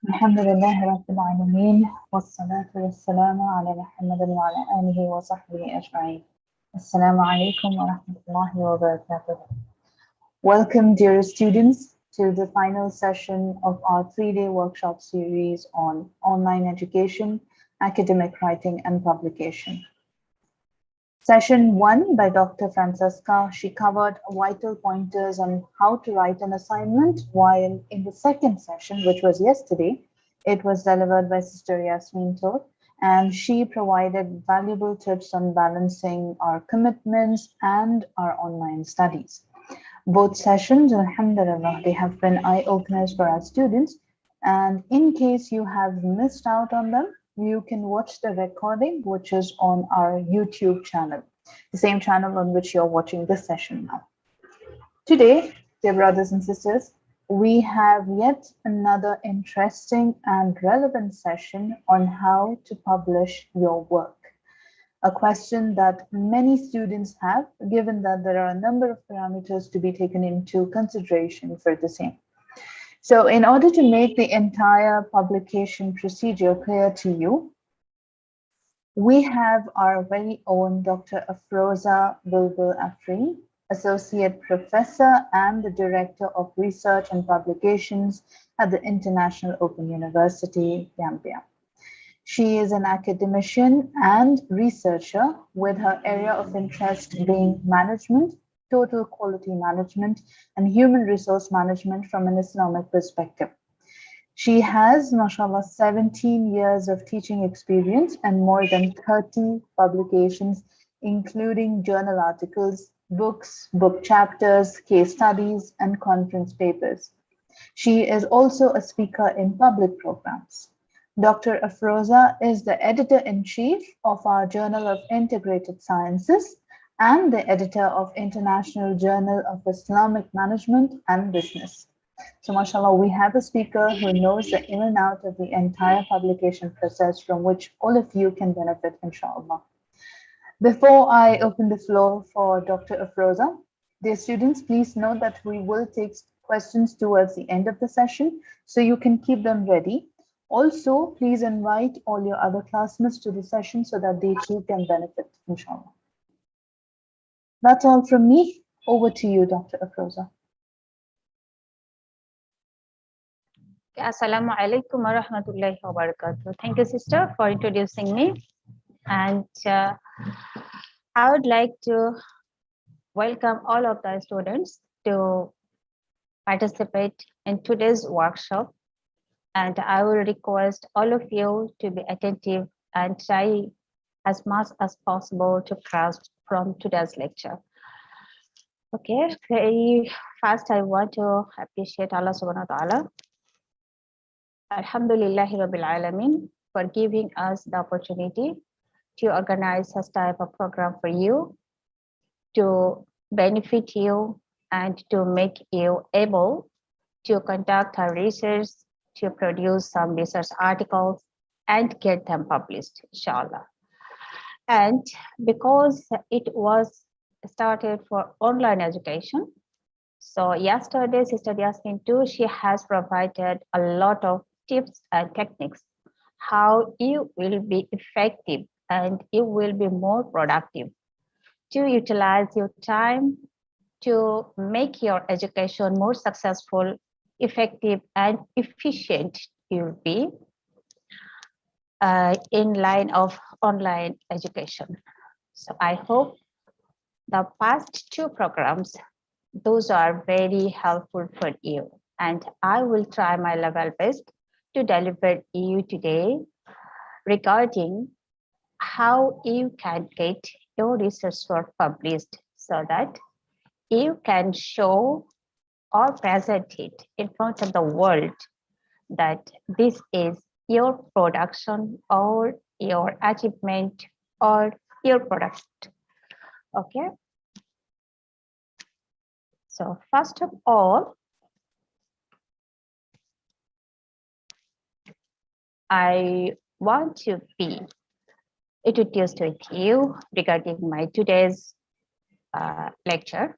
الحمد لله رب العالمين والصلاة والسلام على محمد وعلى آله وصحبه أجمعين. السلام عليكم ورحمة الله وبركاته. Welcome, dear students, to the final session of our three-day workshop series on online education, academic writing, and publication. Session 1 by Dr. Francesca, she covered vital pointers on how to write an assignment, while in the second session, which was yesterday, it was delivered by Sister Yasmin Tor, and she provided valuable tips on balancing our commitments and our online studies. Both sessions, alhamdulillah, they have been eye-openers for our students, and in case you have missed out on them, you can watch the recording, which is on our YouTube channel, the same channel on which you're watching this session now. Today, dear brothers and sisters, we have yet another interesting and relevant session on how to publish your work. A question that many students have, given that there are a number of parameters to be taken into consideration for the same. So in order to make the entire publication procedure clear to you, we have our very own Dr. Afroza Bulbul Afri, Associate Professor and the Director of Research and Publications at the International Open University, Gambia. She is an academician and researcher with her area of interest being management, total quality management, and human resource management from an Islamic perspective. She has, mashallah, 17 years of teaching experience and more than 30 publications, including journal articles, books, book chapters, case studies, and conference papers. She is also a speaker in public programs. Dr. Afroza is the editor-in-chief of our Journal of Integrated Sciences and the editor of International Journal of Islamic Management and Business. So, mashallah, we have a speaker who knows the in and out of the entire publication process from which all of you can benefit, inshallah. Before I open the floor for Dr. Afroza, dear students, please note that we will take questions towards the end of the session, so you can keep them ready. Also, please invite all your other classmates to the session so that they too can benefit, inshallah. That's all from me. Over to you, Dr. Afroza. Assalamu alaikum wa rahmatullahi wa barakatuh. Thank you, sister, for introducing me. And I would like to welcome all of the students to participate in today's workshop. And I will request all of you to be attentive and try as much as possible to grasp from today's lecture. Okay, very first I want to appreciate Allah subhanahu wa ta'ala. Alhamdulillahi Rabbil Alameen for giving us the opportunity to organize such type of program for you, to benefit you and to make you able to conduct a research, to produce some research articles and get them published, inshallah. And because it was started for online education, so yesterday, Sister Yasmin too, she has provided a lot of tips and techniques how you will be effective and you will be more productive to utilize your time to make your education more successful, effective, and efficient. You'll be in line of online education. So I hope the past two programs, those are very helpful for you. And I will try my level best to deliver you today regarding how you can get your research work published so that you can show or present it in front of the world that this is your production or your achievement or your product. Okay. So first of all, I want to be introduced with you regarding my today's lecture.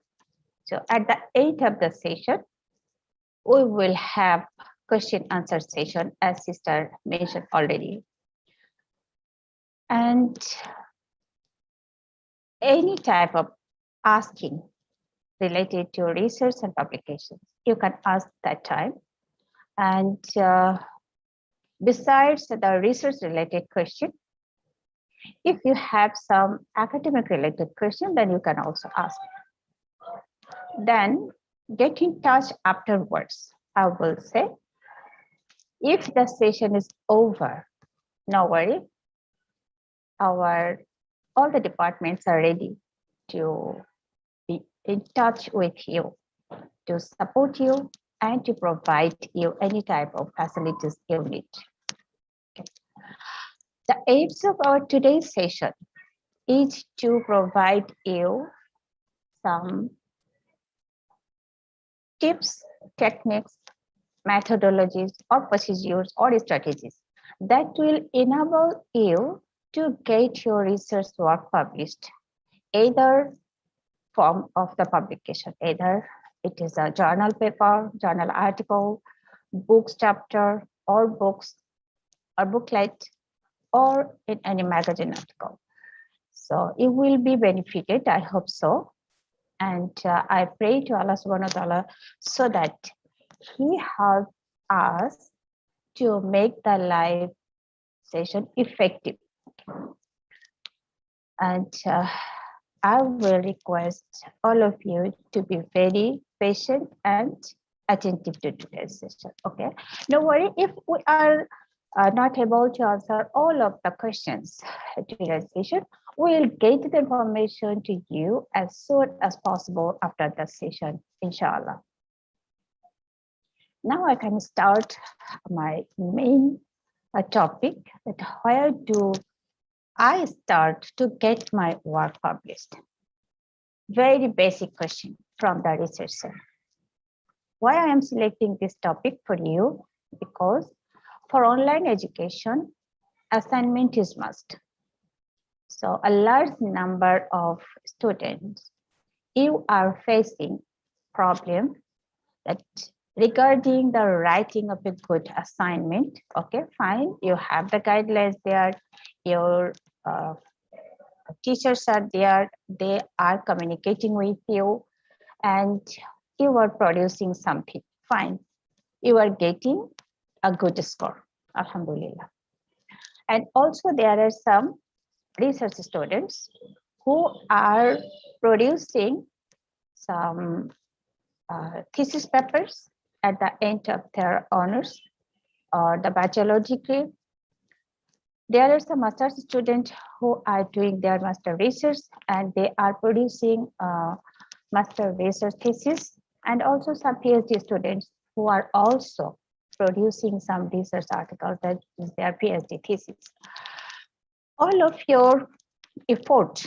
So at the end of the session, we will have question answer session, as sister mentioned already. And any type of asking related to research and publications, you can ask that time. And besides the research related question, if you have some academic related question, then you can also ask. Then get in touch afterwards. I will say, if the session is over, no worry, all the departments are ready to be in touch with you, to support you, and to provide you any type of facilities you need. Okay. The aims of our today's session is to provide you some tips, techniques, methodologies, or procedures or strategies that will enable you to get your research work published, either form of the publication, either it is a journal paper, journal article, books chapter, or books or booklet, or in any magazine article. So it will be benefited, I hope so. And I pray to Allah subhanahu wa ta'ala so that He helps us to make the live session effective. And I will request all of you to be very patient and attentive to today's session. Okay, no worry if we are not able to answer all of the questions during the session. We'll get the information to you as soon as possible after the session, inshallah. Now I can start my main topic, that where do I start to get my work published? Very basic question from the researcher. Why I am selecting this topic for you? Because for online education, assignment is must. So a large number of students, you are facing problem that regarding the writing of a good assignment. Okay, fine, you have the guidelines there, your teachers are there, they are communicating with you, and you are producing something, fine, you are getting a good score, alhamdulillah. And also there are some research students who are producing some thesis papers at the end of their honors or the bachelor degree. There are some master's students who are doing their master research and they are producing master research thesis, and also some PhD students who are also producing some research articles that is their PhD thesis. All of your effort,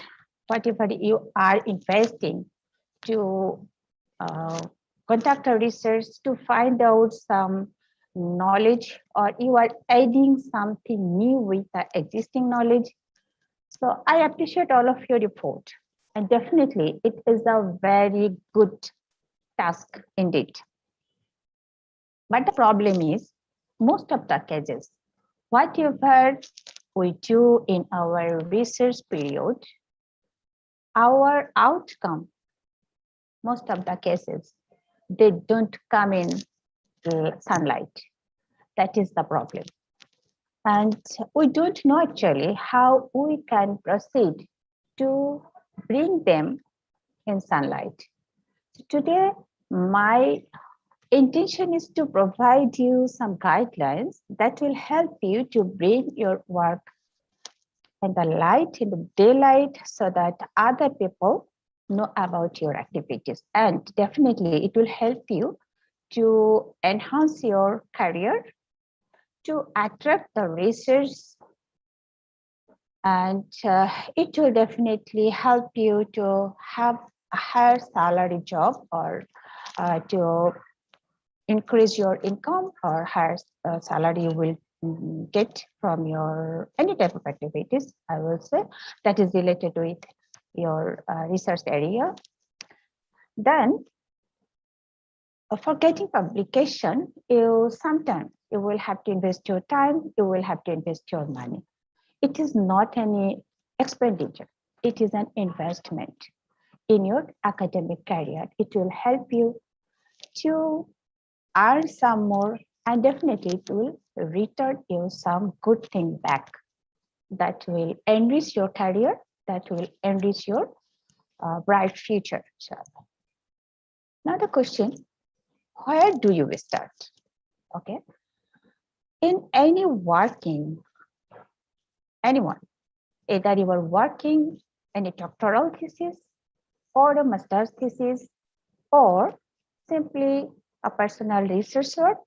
whatever you are investing to conduct a research, to find out some knowledge, or you are adding something new with the existing knowledge. So I appreciate all of your effort, and definitely it is a very good task indeed. But the problem is, most of the cases, whatever we do in our research period, our outcome, most of the cases, they don't come in sunlight. That is the problem. And we don't know actually how we can proceed to bring them in sunlight. So today, my intention is to provide you some guidelines that will help you to bring your work in the light, in the daylight, so that other people know about your activities. And definitely it will help you to enhance your career, to attract the research, and it will definitely help you to have a higher salary job, or to increase your income, or higher salary you will get from your any type of activities, I will say, that is related with your research area. Then For getting publication, sometimes you will have to invest your time, you will have to invest your money. It is not any expenditure, it is an investment in your academic career. It will help you to earn some more, and definitely it will return you some good thing back that will enrich your career, that will enrich your bright future. So, now the question, where do you start? Okay. In any working, anyone, either you are working in a doctoral thesis or a master's thesis, or simply a personal research work,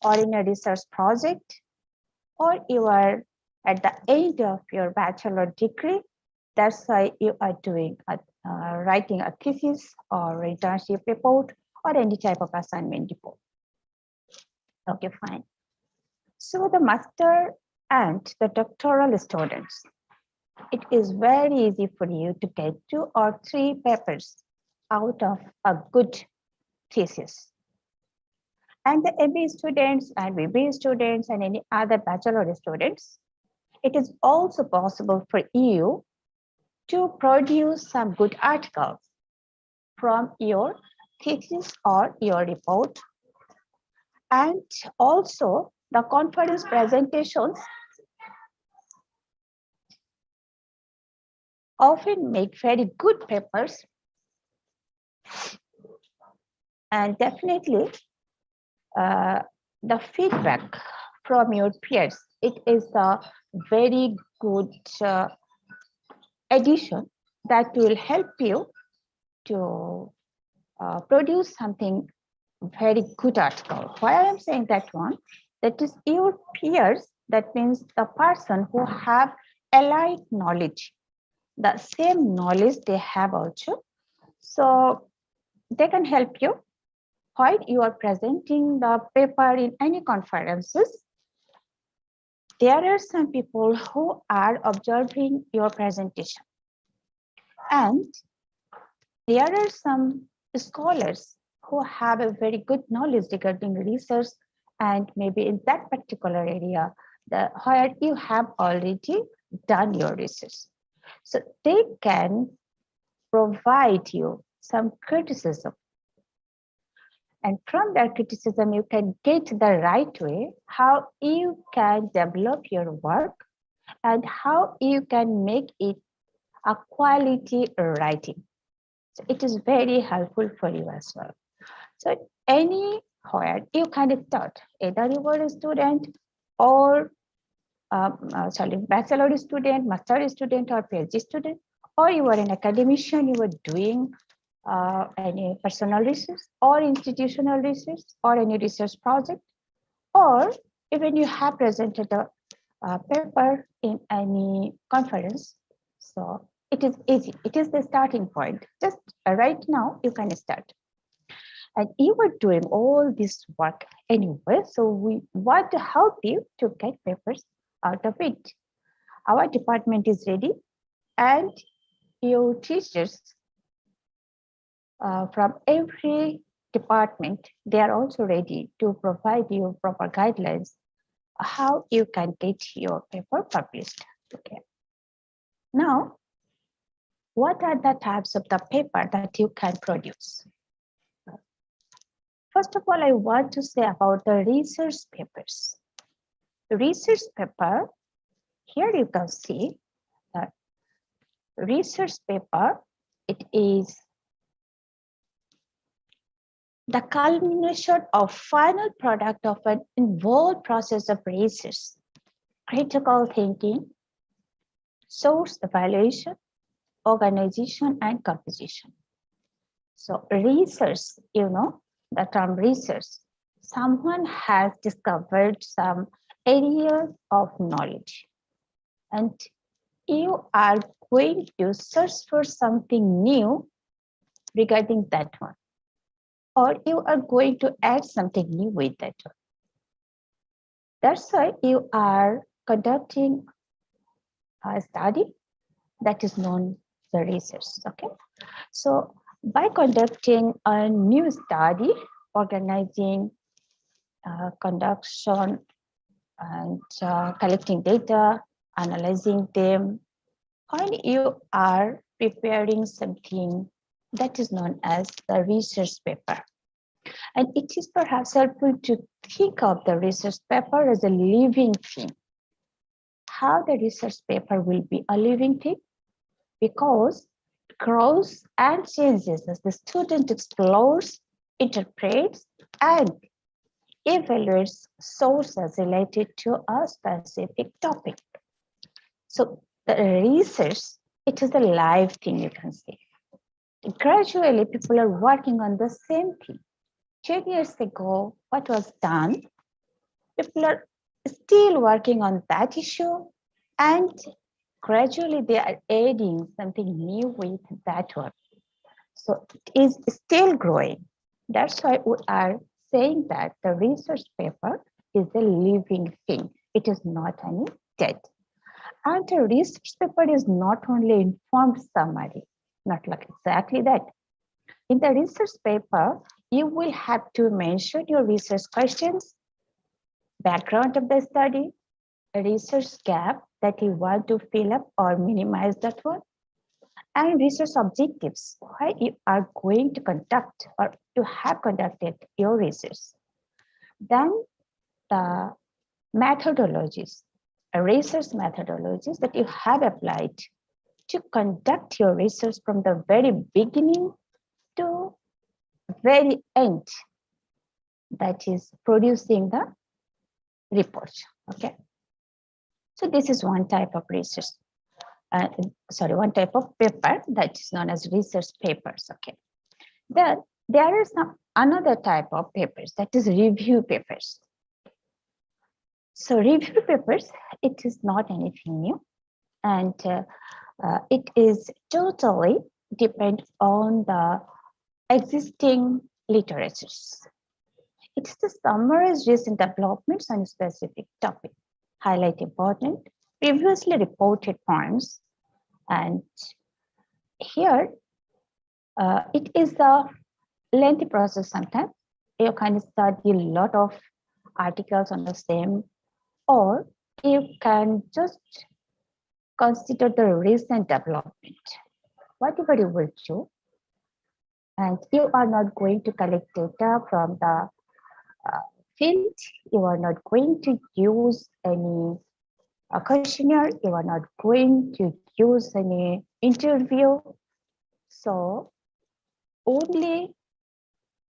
or in a research project, or you are at the end of your bachelor degree, that's why you are doing writing a thesis or internship report or any type of assignment report. Okay, fine. So the master and the doctoral students, it is very easy for you to get 2 or 3 papers out of a good thesis. And the MBA students and BBA students and any other bachelor students, it is also possible for you to produce some good articles from your thesis or your report. And also the conference presentations often make very good papers. And definitely the feedback from your peers, it is a very good addition that will help you to produce something very good article. Why I am saying that one? That is your peers, that means the person who have allied knowledge, the same knowledge they have also. So they can help you while you are presenting the paper in any conferences. There are some people who are observing your presentation. And there are some scholars who have a very good knowledge regarding research, and maybe in that particular area where you have already done your research. So they can provide you some criticism. And from that criticism, you can get the right way, how you can develop your work and how you can make it a quality writing. So it is very helpful for you as well. So anywhere you can start, either you were a student or bachelor student, master student, or PhD student, or you were an academician, you were doing any personal research or institutional research or any research project, or even you have presented a paper in any conference. So it is easy. It is the starting point. Just right now you can start. And you are doing all this work anyway. So we want to help you to get papers out of it. Our department is ready, and your teachers from every department, they are also ready to provide you proper guidelines how you can get your paper published. Okay. Now, what are the types of the paper that you can produce? First of all, I want to say about the research papers. The research paper, here you can see that research paper, it is the culmination of final product of an involved process of research, critical thinking, source evaluation, organization, and composition. So research, you know, the term research, someone has discovered some area of knowledge, and you are going to search for something new regarding that one, or you are going to add something new with that one. That's why you are conducting a study that is known as research. Okay, so by conducting a new study, organizing, conduction, and collecting data, analyzing them. When you are preparing something that is known as the research paper, and it is perhaps helpful to think of the research paper as a living thing. How the research paper will be a living thing? Because it grows and changes as the student explores, interprets, and evaluates sources related to a specific topic. So the research, it is a live thing, you can say. Gradually, people are working on the same thing. 10 years ago, what was done, people are still working on that issue, and gradually they are adding something new with that one. So it is still growing. That's why we are saying that the research paper is a living thing. It is not any dead. And the research paper is not only informed summary, not like exactly that. In the research paper, you will have to mention your research questions, background of the study, a research gap that you want to fill up or minimize that one, and research objectives, why you are going to conduct or to have conducted your research. Then the methodologies, research methodologies that you have applied to conduct your research from the very beginning to very end, that is producing the report. Okay, so this is one type of research, one type of paper that is known as research papers. Okay, then there is another type of papers, that is review papers. So review papers, it is not anything new, and it is totally depend on the existing literatures. It's the summarized recent developments on a specific topic, highlight important previously reported points, and here it is a lengthy process sometimes. You can study a lot of articles on the same, or you can just consider the recent development, whatever you will choose. And you are not going to collect data from the field. You are not going to use any questionnaire. You are not going to use any interview. So only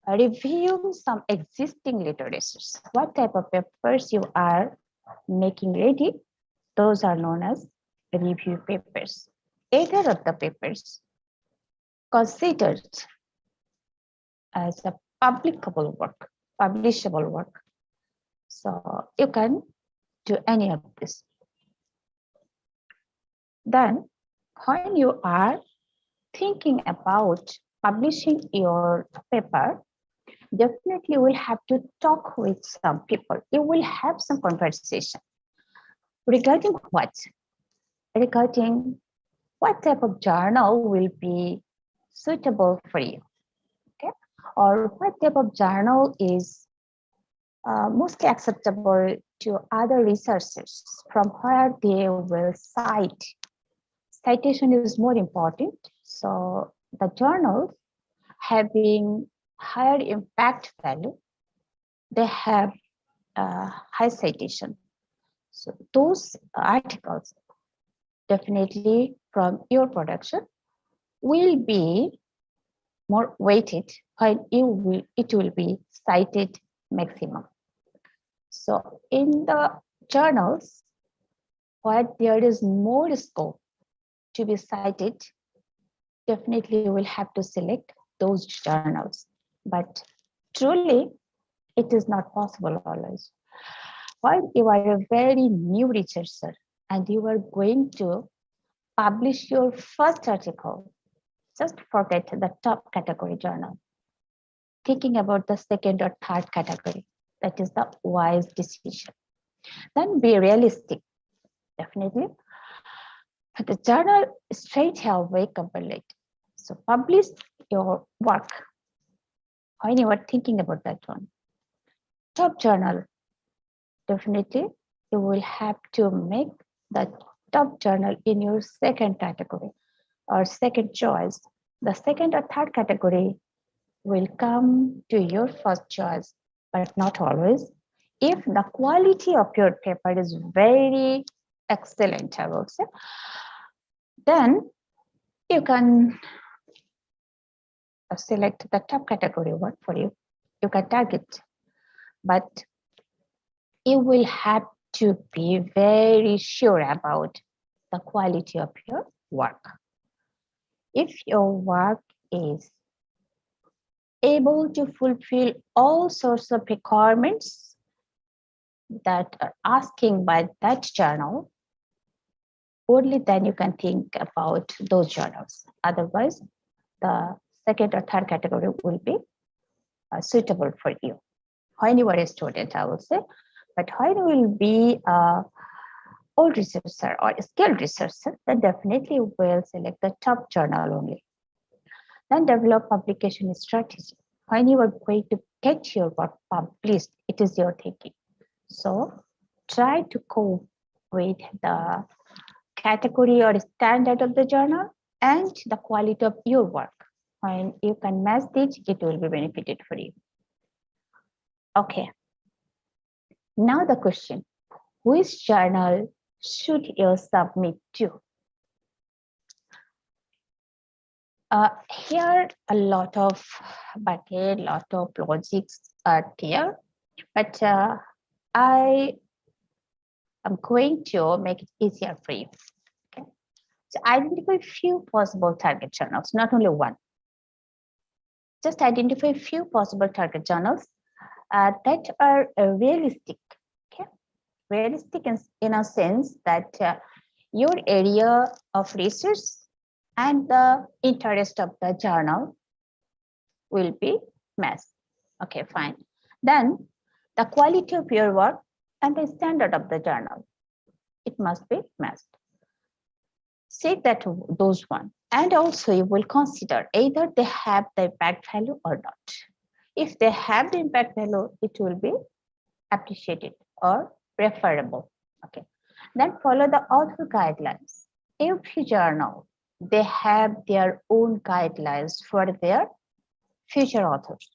review some existing literatures. What type of papers you are making ready, those are known as review papers. Either of the papers considered as a publishable work. So you can do any of this. Then when you are thinking about publishing your paper, definitely you will have to talk with some people. You will have some conversation. Regarding what? Regarding what type of journal will be suitable for you, okay? Or what type of journal is mostly acceptable to other researchers, from where they will cite. Citation is more important. So the journals having higher impact value, they have high citation. So those articles definitely from your production will be more weighted when it will be cited maximum. So in the journals where there is more scope to be cited, definitely you will have to select those journals. But truly, it is not possible always. While you are a very new researcher and you are going to publish your first article, just forget the top category journal. Thinking about the second or third category, that is the wise decision. Then be realistic, definitely. But the journal straight away compilate. So publish your work when you are thinking about that one. Top journal, definitely you will have to make the top journal in your second category or second choice. The second or third category will come to your first choice, but not always. If the quality of your paper is very excellent, I would say, then you can select the top category one for you. You can target, but you will have to be very sure about the quality of your work. If your work is able to fulfill all sorts of requirements that are asking by that journal, only then you can think about those journals. Otherwise, the second or third category will be suitable for you. When you are a student, I would say, but when you will be a old researcher or a skilled researcher, then definitely will select the top journal only. Then develop publication strategy. When you are going to get your work published, it is your thinking. So try to cope with the category or standard of the journal and the quality of your work. When you can match it will be benefited for you. Okay. Now the question, which journal should you submit to? Here a lot of bucket, lot of logics are there, but I am going to make it easier for you. Okay. So identify few possible target journals, not only one. Just identify few possible target journals that are realistic. Okay, realistic in a sense that your area of research and the interest of the journal will be matched. Okay, fine. Then the quality of your work and the standard of the journal, it must be matched. Say that those one. And also you will consider either they have the impact value or not. If they have the impact value, it will be appreciated or preferable. Okay. Then follow the author guidelines. Every journal, they have their own guidelines for their future authors.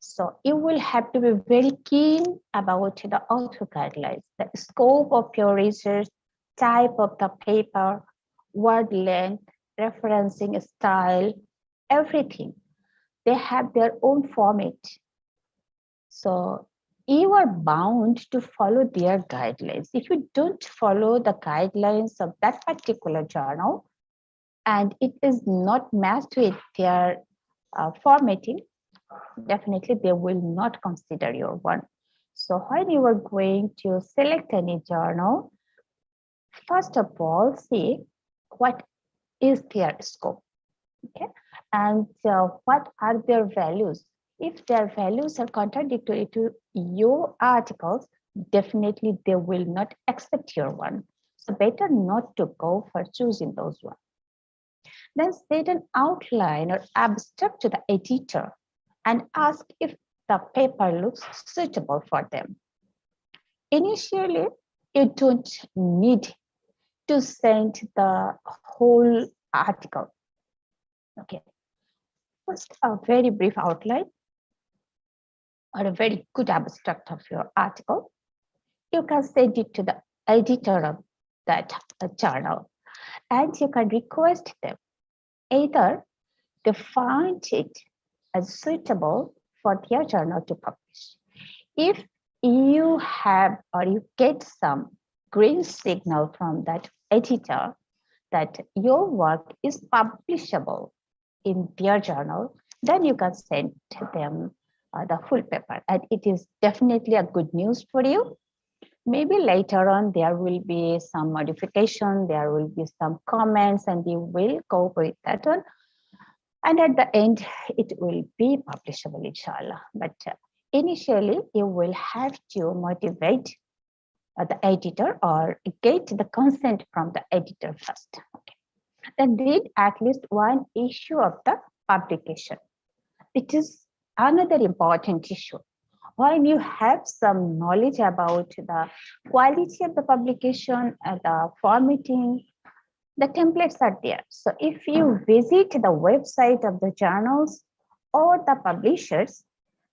So you will have to be very keen about the author guidelines, the scope of your research, type of the paper, word length, referencing style, everything. They have their own format. So you are bound to follow their guidelines. If you don't follow the guidelines of that particular journal and it is not matched with their formatting, definitely they will not consider your one. So when you are going to select any journal, first of all, see what is their scope, okay, and what are their values. If their values are contradictory to your articles, definitely they will not accept your one. So better not to go for choosing those ones. Then set an outline or abstract to the editor and ask if the paper looks suitable for them. Initially, you don't need to send the whole article. Okay, first a very brief outline or a very good abstract of your article. You can send it to the editor of that journal and you can request them either to find it as suitable for their journal to publish. If you have or you get some green signal from that editor that your work is publishable in their journal, then you can send them the full paper. And it is definitely a good news for you. Maybe later on there will be some modification, there will be some comments, and you will go with that one. And at the end, it will be publishable, inshallah. But initially, you will have to motivate the editor or get the consent from the editor first. Okay. Then read at least one issue of the publication. It is another important issue. When you have some knowledge about the quality of the publication and the formatting, the templates are there. So if you visit the website of the journals or the publishers,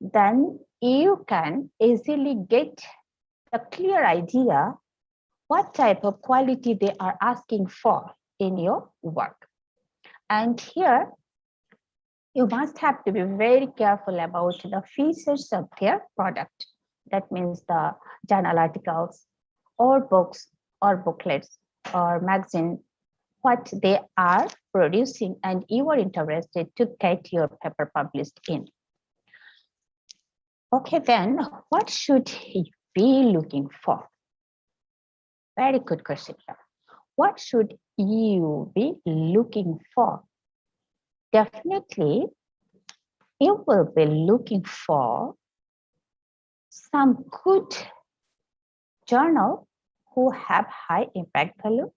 then you can easily get a clear idea what type of quality they are asking for in your work. And here, you must have to be very careful about the features of their product. That means the journal articles or books or booklets or magazine, what they are producing, and you are interested to get your paper published in. Okay, then what should you be looking for? Very good question here. What should you be looking for? Definitely, you will be looking for some good journal who have high impact value,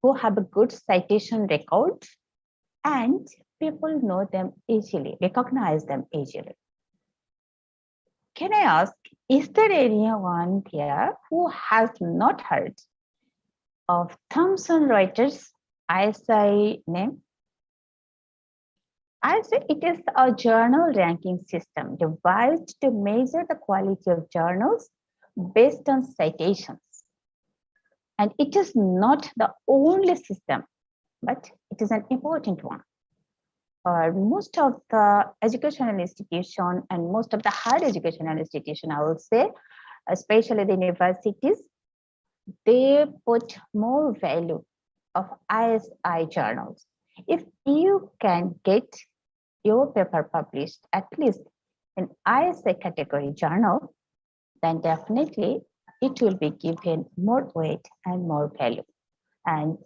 who have a good citation record, and people know them easily, recognize them easily. Can I ask, is there anyone here who has not heard of Thomson Reuters ISI name? ISI, it is a journal ranking system devised to measure the quality of journals based on citations. And it is not the only system, but it is an important one. Most of the educational institution and most of the higher educational institution, I will say, especially the universities, they put more value of ISI journals. If you can get your paper published at least in ISI category journal, then definitely it will be given more weight and more value. And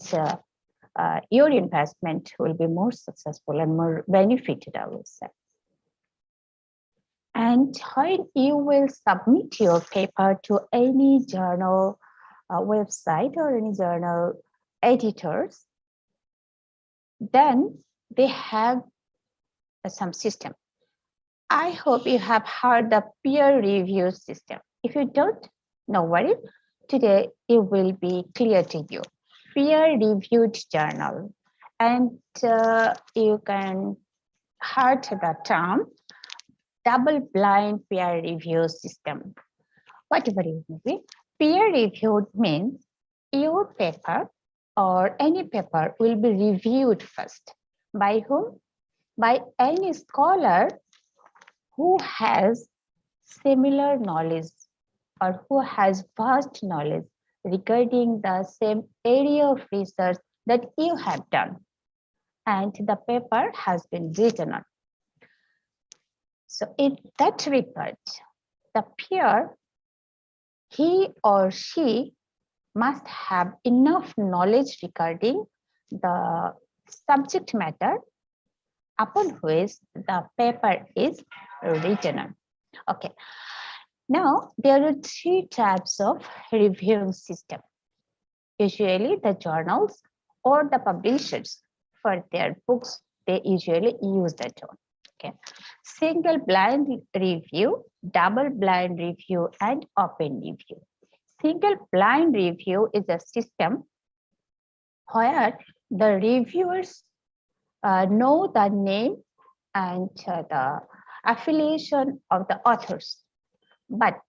your investment will be more successful and more benefited, I will say. And when you will submit your paper to any journal website or any journal editors, then they have some system. I hope you have heard the peer review system. If you don't, no worry. Today it will be clear to you. Peer reviewed journal, and you can heard the term double blind peer review system. Whatever it may be, peer reviewed means your paper or any paper will be reviewed first. By whom? By any scholar who has similar knowledge or who has vast knowledge regarding the same area of research that you have done, and the paper has been written on. So in that regard, the peer, he or she must have enough knowledge regarding the subject matter upon which the paper is written on. Okay. Now, there are three types of reviewing system. Usually the journals or the publishers for their books, they usually use that one. Okay. Single blind review, double blind review, and open review. Single blind review is a system where the reviewers know the name and the affiliation of the authors, but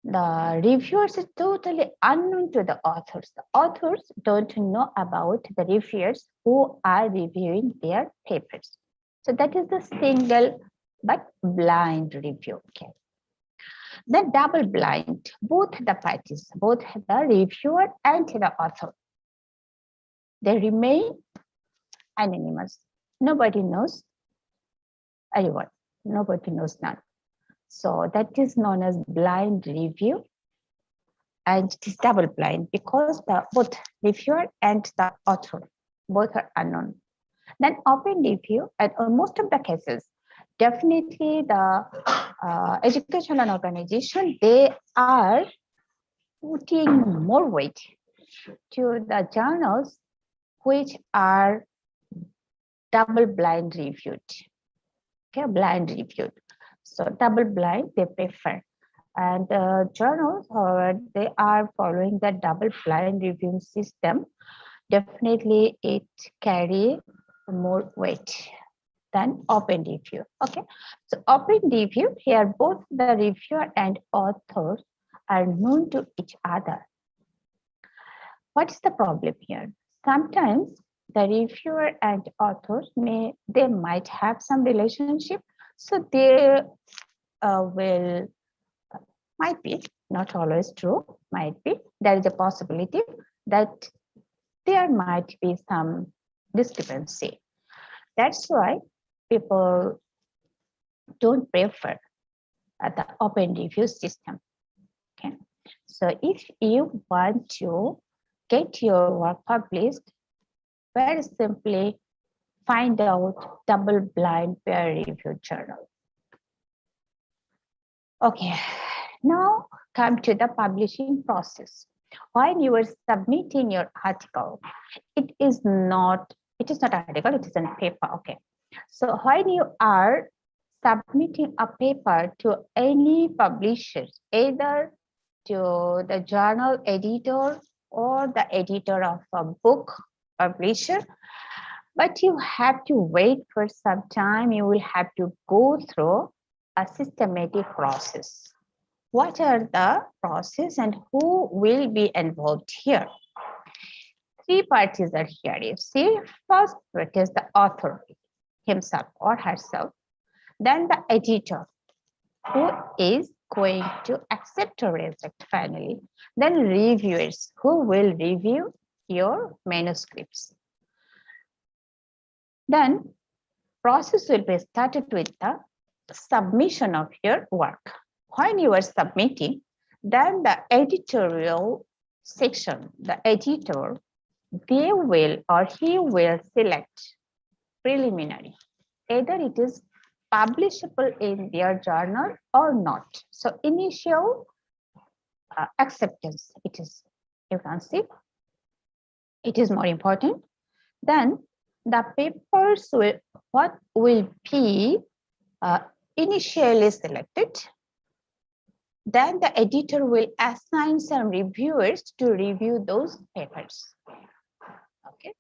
the reviewers are totally unknown to the authors. The authors don't know about the reviewers who are reviewing their papers. So that is the single but blind review. Okay. The double blind, both the parties, both the reviewer and the author, they remain anonymous. Nobody knows anyone. Nobody knows none. So that is known as blind review, and it is double blind because the both reviewer and the author both are unknown. Then open review, and on most of the cases, definitely the educational organization, they are putting more weight to the journals which are double blind reviewed. okay, blind reviewed. So double blind they prefer. And journals, however, they are following the double blind reviewing system. Definitely it carry more weight than open review. Okay, so open review, here both the reviewer and authors are known to each other. What is the problem here? Sometimes the reviewer and authors they might have some relationship, so they will might be, not always true, might be, there is a possibility that there might be some discrepancy. That's why people don't prefer the open review system. Okay, so if you want to get your work published, very simply find out double blind peer reviewed journal. Okay, now come to the publishing process. When you are submitting your article, it is not article, it is a paper. Okay, so when you are submitting a paper to any publisher, either to the journal editor or the editor of a book publisher, but you have to wait for some time. You will have to go through a systematic process. What are the process and who will be involved here? Three parties are here. You see, first it is the author himself or herself, then the editor who is going to accept or reject finally, then reviewers who will review your manuscripts. Then process will be started with the submission of your work. When you are submitting, then the editorial section, the editor, they will or he will select preliminary, either it is publishable in their journal or not. So initial acceptance, it is, you can see, it is more important. Then the papers will be initially selected. Then the editor will assign some reviewers to review those papers. Okay.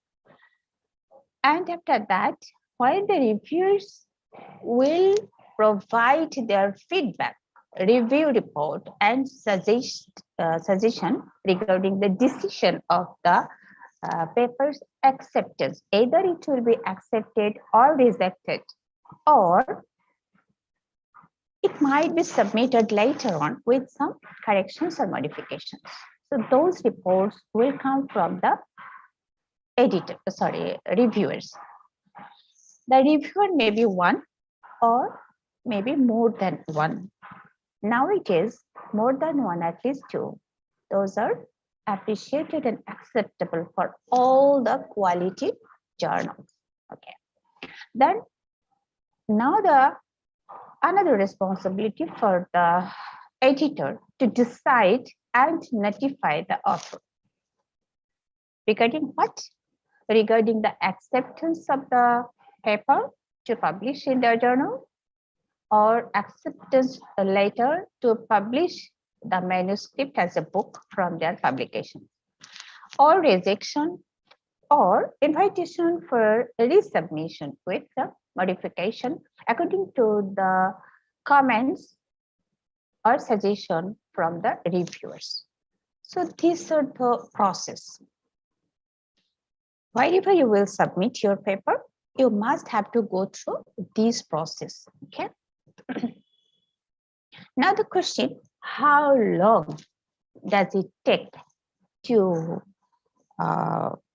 And after that, while the reviewers will provide their feedback, review report, and suggestion regarding the decision of the paper's acceptance. Either it will be accepted or rejected, or it might be submitted later on with some corrections or modifications. So those reports will come from the reviewers. The reviewer may be one or maybe more than one. Now it is more than one, at least two. Those are appreciated and acceptable for all the quality journals. Okay. Then now another responsibility for the editor to decide and notify the author. Regarding what? Regarding the acceptance of the paper to publish in their journal, or acceptance later to publish the manuscript as a book from their publication, or rejection or invitation for resubmission with the modification according to the comments or suggestion from the reviewers. So these are the process. Whenever you will submit your paper, you must have to go through this process. Okay. Now the question, how long does it take to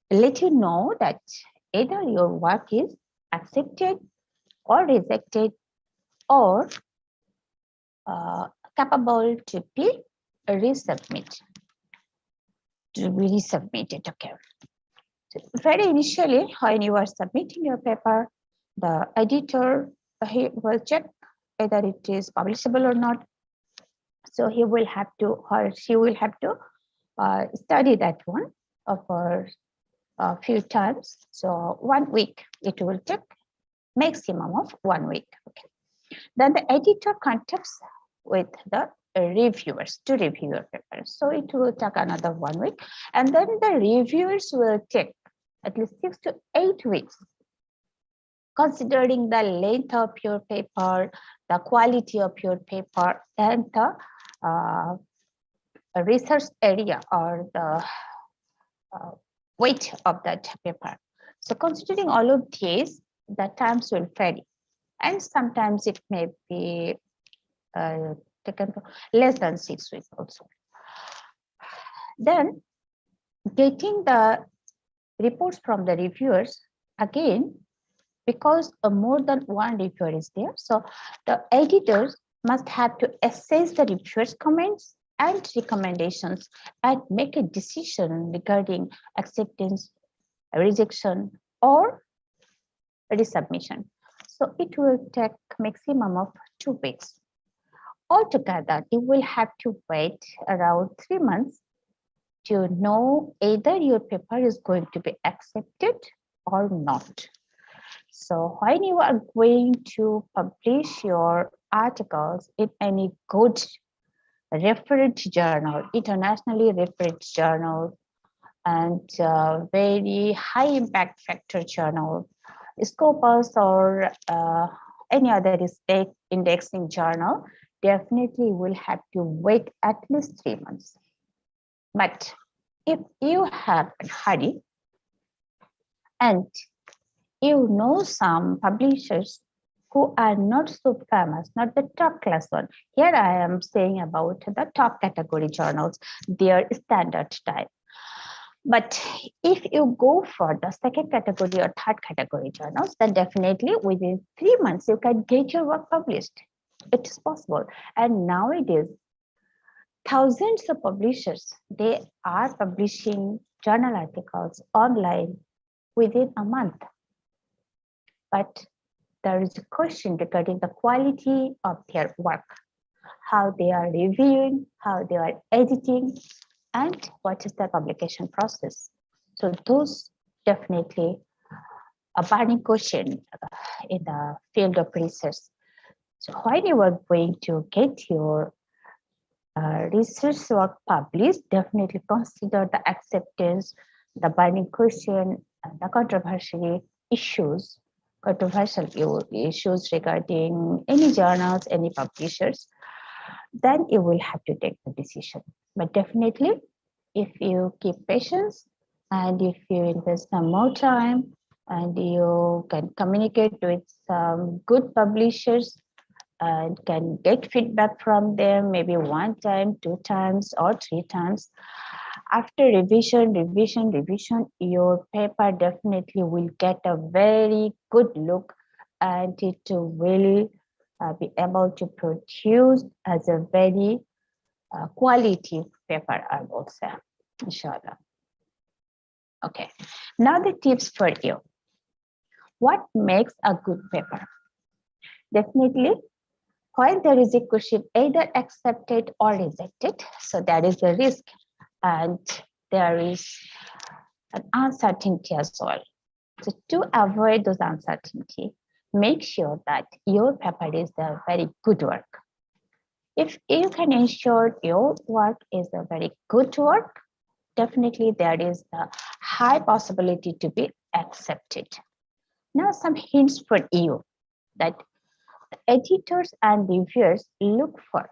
let you know that either your work is accepted or rejected or capable to be resubmitted? Okay. So very initially, when you are submitting your paper, the editor he will check whether it is publishable or not. So he will have to, or she will have to study that one for a few times. So 1 week it will take maximum of 1 week. Okay. Then the editor contacts with the reviewers to review your paper. So it will take another 1 week, and then the reviewers will take at least 6 to 8 weeks, considering the length of your paper, the quality of your paper, and the research area or the weight of that paper. So considering all of these, the times will vary, and sometimes it may be taken for less than 6 weeks also. Then getting the reports from the reviewers, again, because more than one reviewer is there, so the editors must have to assess the reviewers' comments and recommendations and make a decision regarding acceptance, rejection, or resubmission. So it will take maximum of 2 weeks. Altogether, you will have to wait around 3 months to know either your paper is going to be accepted or not. So when you are going to publish your articles in any good referred journal, internationally referred journal, and very high impact factor journal, Scopus or any other indexing journal, definitely will have to wait at least 3 months. But if you have a hurry and you know some publishers who are not so famous, not the top class one. Here I am saying about the top category journals, their standard time. But if you go for the second category or third category journals, then definitely within 3 months, you can get your work published. It is possible. And nowadays, thousands of publishers, they are publishing journal articles online within a month. But there is a question regarding the quality of their work, how they are reviewing, how they are editing, and what is the publication process. So those definitely a burning question in the field of research. So when you are going to get your research work published, definitely consider the acceptance, the burning question, and the controversial issues regarding any journals, any publishers. Then you will have to take the decision. But definitely, if you keep patience and if you invest some more time and you can communicate with some good publishers and can get feedback from them, maybe 1 time, 2 times, or 3 times. After revision, your paper definitely will get a very good look and it will be able to produce as a very quality paper, I will say, inshallah. Okay, now the tips for you. What makes a good paper? Definitely, when there is a question either accepted or rejected, so there is a risk and there is an uncertainty as well. So to avoid those uncertainty, make sure that your paper is a very good work. If you can ensure your work is a very good work, definitely there is a high possibility to be accepted. Now some hints for you that editors and reviewers look for.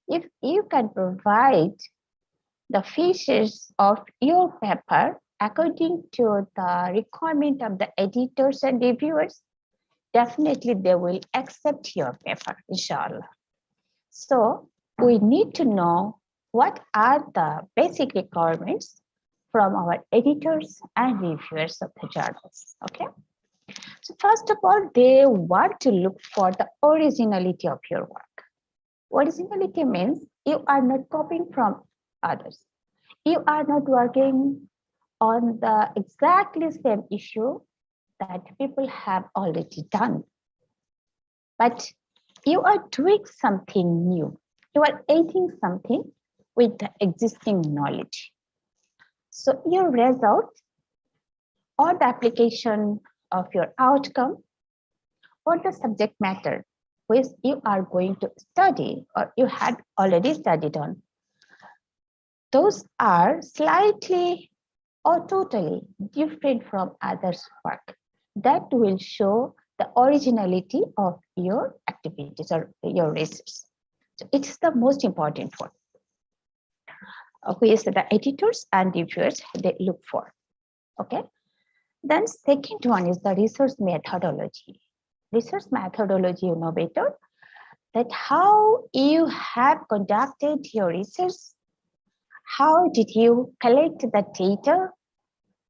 If you can provide the features of your paper according to the requirement of the editors and reviewers, definitely they will accept your paper, inshallah. So we need to know what are the basic requirements from our editors and reviewers of the journals, okay? So first of all, they want to look for the originality of your work. Originality means you are not copying from others. You are not working on the exactly same issue that people have already done. But you are doing something new. You are adding something with the existing knowledge. So your result or the application of your outcome for the subject matter which you are going to study or you had already studied on. Those are slightly or totally different from others' work. That will show the originality of your activities or your research. So it's the most important one, which the editors and reviewers they look for. Okay. Then second one is the research methodology. Research methodology, you know better, that how you have conducted your research, how did you collect the data,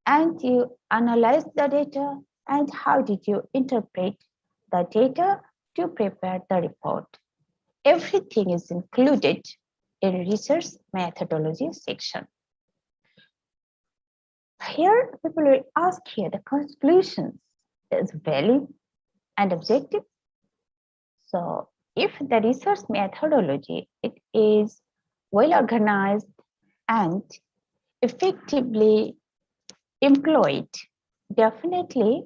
and you analyze the data, and how did you interpret the data to prepare the report. Everything is included in research methodology section. Here, people will ask here the conclusions is valid and objective. So if the research methodology, it is well organized and effectively employed, definitely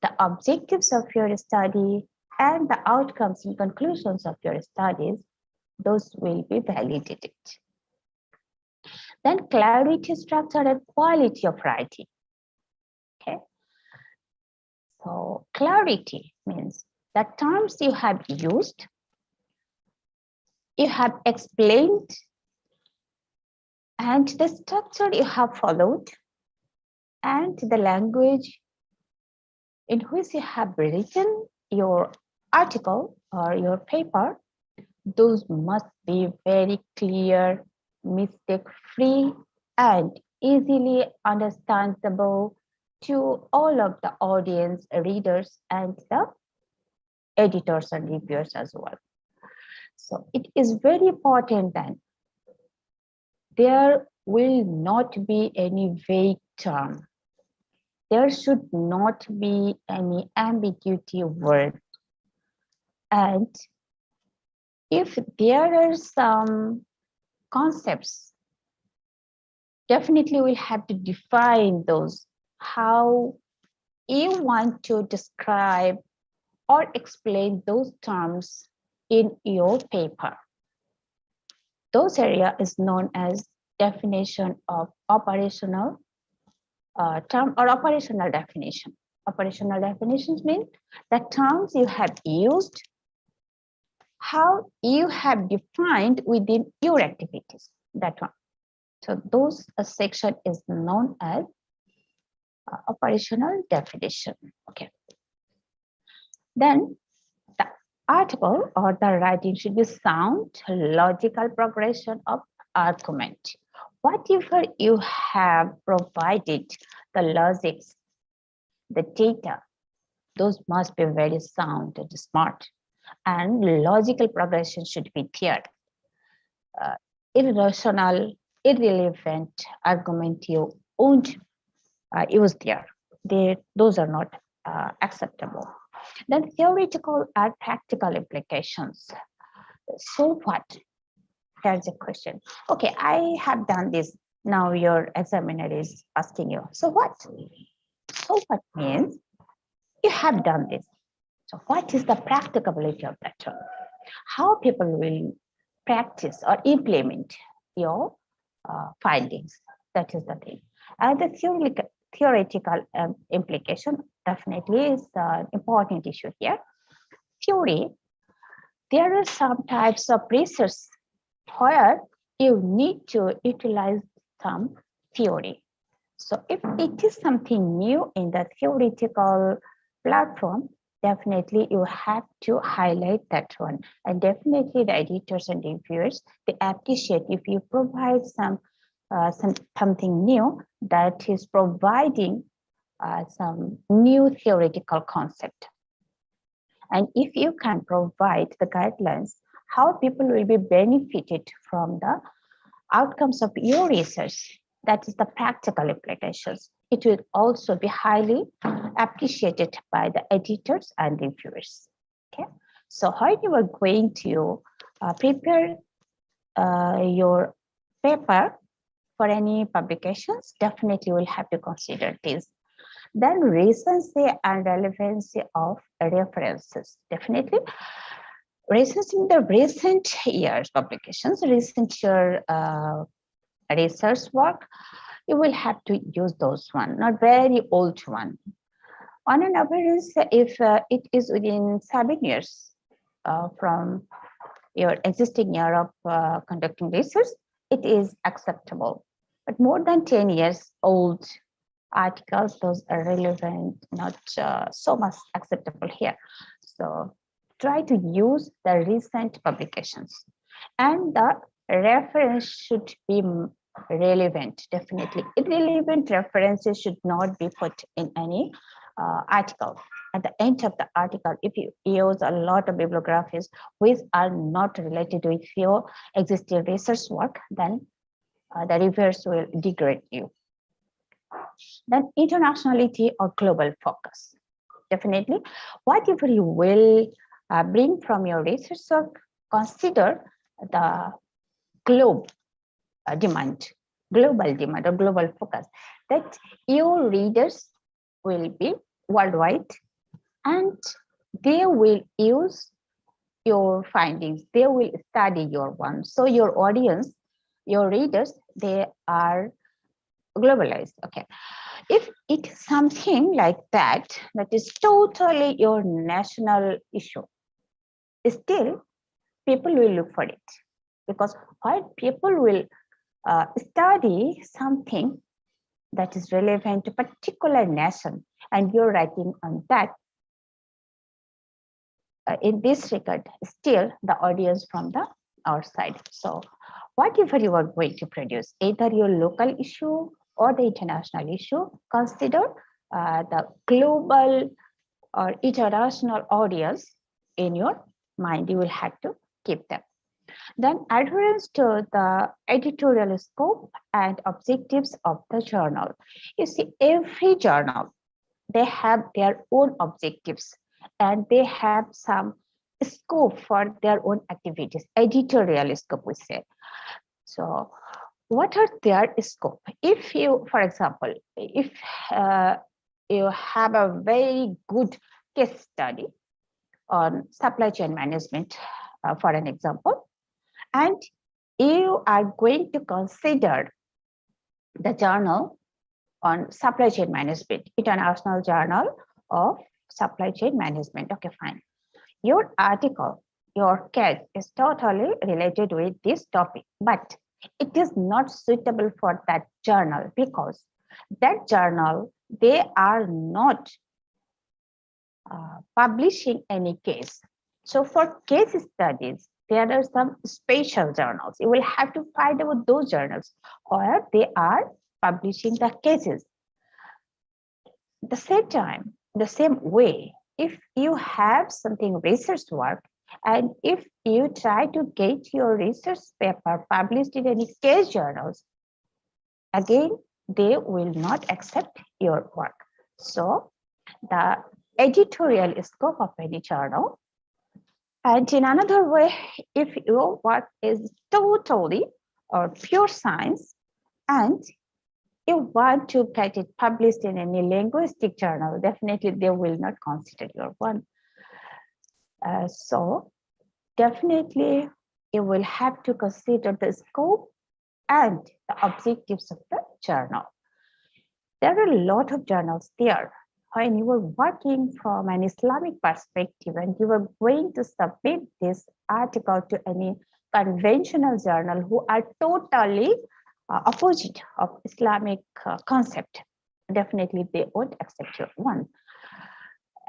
the objectives of your study and the outcomes and conclusions of your studies, those will be validated. Then clarity, structure, and quality of writing. Okay. So clarity means the terms you have used, you have explained, and the structure you have followed, and the language in which you have written your article or your paper, those must be very clear, mistake-free, and easily understandable to all of the audience, readers, and the editors and reviewers as well. So it is very important that there will not be any vague term. There should not be any ambiguity word. And if there are some concepts, definitely we'll have to define those, how you want to describe or explain those terms in your paper. Those area is known as definition of operational term or operational definition. Operational definitions mean the terms you have used, how you have defined within your activities, that one. So those section is known as operational definition. Okay. Then the article or the writing should be sound, logical progression of argument. Whatever you have provided, the logics, the data, those must be very sound and smart. And logical progression should be clear. Irrational, irrelevant argument you won't use there. Those are not acceptable. Then theoretical and practical implications. So what? Here's a question. Okay, I have done this. Now your examiner is asking you, so what? So what means you have done this. So what is the practicability of that term? How people will practice or implement your findings? That is the thing. And the theoretical implication definitely is an important issue here. Theory, there are some types of research where you need to utilize some theory. So if it is something new in the theoretical platform, definitely you have to highlight that one. And definitely the editors and reviewers, they appreciate if you provide something new that is providing some new theoretical concept. And if you can provide the guidelines, how people will be benefited from the outcomes of your research, that is the practical implications. It will also be highly appreciated by the editors and reviewers. Okay, so when you are going to prepare your paper for any publications, definitely will have to consider this. Then recency and relevancy of references. Definitely, research in the recent years publications, recent year research work, you will have to use those one, not very old one. On an average, if it is within 7 years from your existing year of conducting research, it is acceptable. But more than 10 years old articles, those are relevant, not so much acceptable here. So try to use the recent publications. And the reference should be relevant, definitely. Irrelevant references should not be put in any article. At the end of the article, if you use a lot of bibliographies which are not related with your existing research work, then the reviewers will degrade you. Then internationality or global focus. Definitely, whatever you will bring from your research work, consider the global demand or global focus, that your readers will be worldwide and they will use your findings, they will study your one. So your audience, your readers, they are globalized. Okay. If it is something like that, that is totally your national issue, still people will look for it, because why people will study something that is relevant to particular nation, and you're writing on that. In this regard, still the audience from the our side. So whatever you are going to produce, either your local issue or the international issue, consider the global or international audience in your mind. You will have to keep them. Then adherence to the editorial scope and objectives of the journal. You see, every journal, they have their own objectives and they have some scope for their own activities, editorial scope, we say. So what are their scope? If you, for example, if you have a very good case study on supply chain management, for an example, and you are going to consider the journal on supply chain management, International Journal of Supply Chain Management. Okay, fine. Your article, your case is totally related with this topic, but it is not suitable for that journal, because that journal, they are not publishing any case. So for case studies, there are some special journals. You will have to find out those journals where they are publishing the cases. The same time, the same way, if you have something research work, and if you try to get your research paper published in any case journals, again, they will not accept your work. So the editorial scope of any journal. And in another way, if your work is totally or pure science and you want to get it published in any linguistic journal, definitely they will not consider your one. So definitely you will have to consider the scope and the objectives of the journal. There are a lot of journals there. When you are working from an Islamic perspective and you are going to submit this article to any conventional journal who are totally opposite of Islamic concept, definitely they won't accept your one.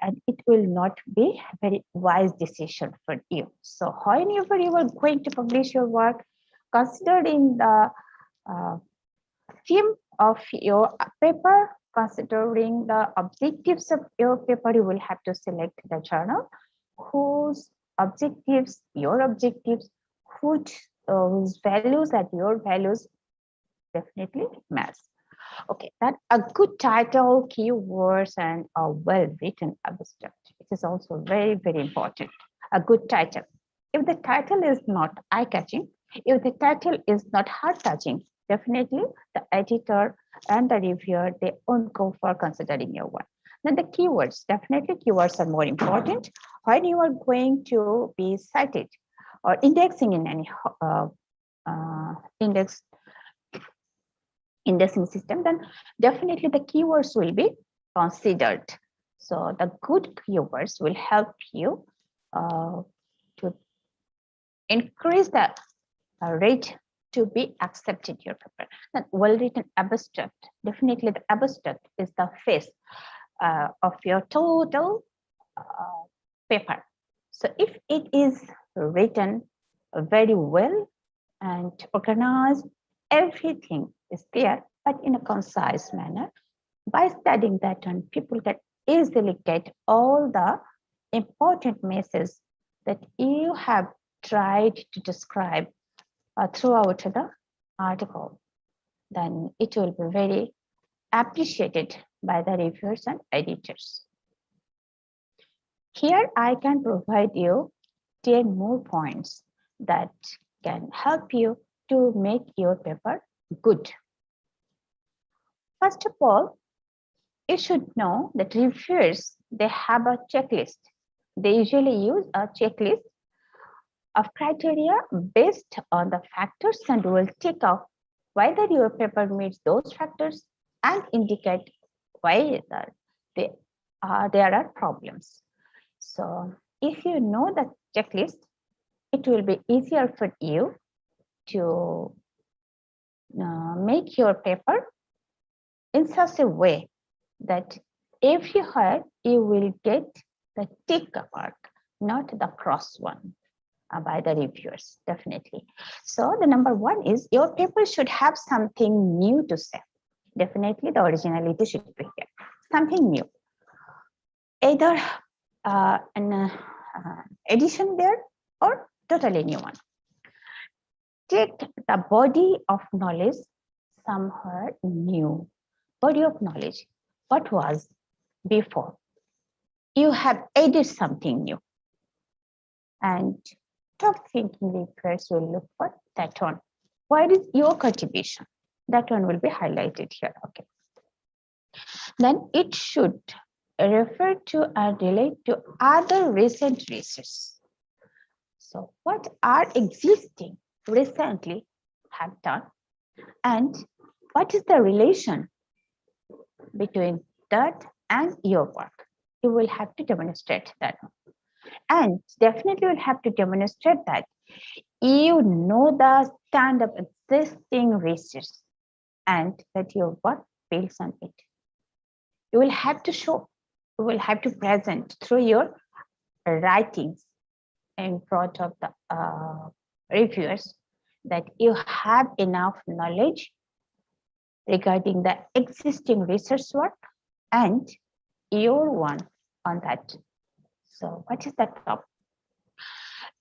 And it will not be a very wise decision for you. So whenever you are going to publish your work, considering the theme of your paper, considering the objectives of your paper, you will have to select the journal whose objectives, your objectives, whose values and your values definitely match. Okay, that a good title, keywords, and a well-written abstract. It is also very, very important. A good title. If the title is not eye-catching, if the title is not heart-touching, definitely the editor and the reviewer, they won't go for considering your work. Then the keywords, definitely keywords are more important when you are going to be cited or indexing in any uh, indexing system, then definitely the keywords will be considered. So the good keywords will help you to increase the rate to be accepted your paper. Then well-written abstract, definitely the abstract is the face of your total paper. So if it is written very well and organized, everything is there, but in a concise manner. By studying that one, people can easily get all the important messages that you have tried to describe throughout the article. Then it will be very appreciated by the reviewers and editors. Here I can provide you 10 more points that can help you to make your paper good. First of all, you should know that reviewers, they have a checklist. They usually use a checklist of criteria based on the factors and will tick off whether your paper meets those factors and indicate why there are problems. So if you know the checklist, it will be easier for you to make your paper in such a way that if you heard, you will get the tick mark, not the cross one by the reviewers, definitely. So the number one is your paper should have something new to say. Definitely the originality should be here, something new. Either an addition there or totally new one. Take the body of knowledge somewhere new. Body of knowledge, what was before? You have added something new. And top thinking reviewers will look for that one. Where is your contribution? That one will be highlighted here. Okay. Then it should refer to and relate to other recent research. So what are existing recently have done and what is the relation between that and your work? You will have to demonstrate that. And definitely will have to demonstrate that you know the stand of existing research and that your work builds on it. You will have to show, you will have to present through your writings in front of the reviewers that you have enough knowledge regarding the existing research work and your one on that. So what is that top?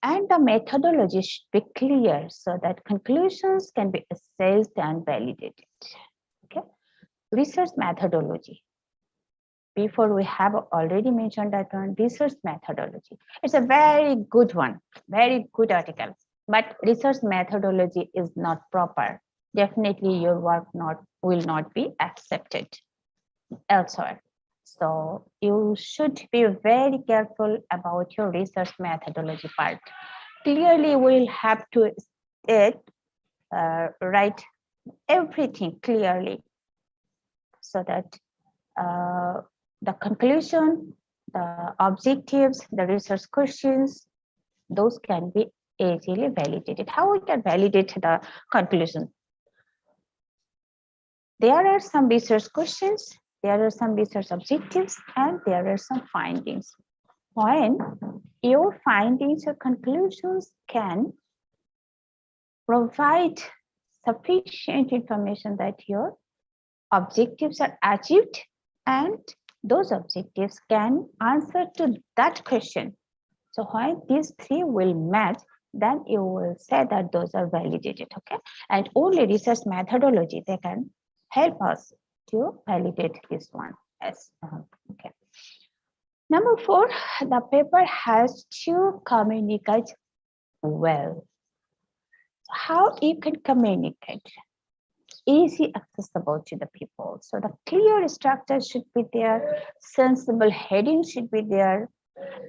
And the methodology should be clear so that conclusions can be assessed and validated. Okay, research methodology. Before we have already mentioned that one, research methodology. It's a very good one, very good article, but research methodology is not proper. Definitely your work will not be accepted elsewhere. So you should be very careful about your research methodology part. Clearly, we'll have to write everything clearly so that the conclusion, the objectives, the research questions, those can be easily validated. How we can validate the conclusion? There are some research questions, there are some research objectives, and there are some findings. When your findings or conclusions can provide sufficient information that your objectives are achieved and those objectives can answer to that question. So when these three will match, then you will say that those are validated, okay? And only research methodology, they can help us to validate this one as okay. Number 4, the paper has to communicate well. How you can communicate? easy accessible to the people. So the clear structure should be there, sensible heading should be there,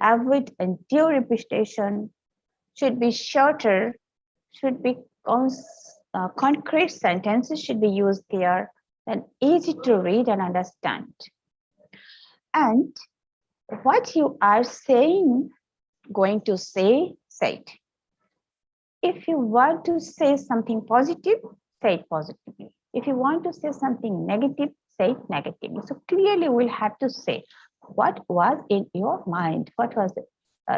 avoid undue repetition, should be shorter, should be concrete sentences should be used there, and easy to read and understand. And what you are saying, going to say it. If you want to say something positive, say it positively. If you want to say something negative, say it negatively. So clearly we'll have to say what was in your mind, what was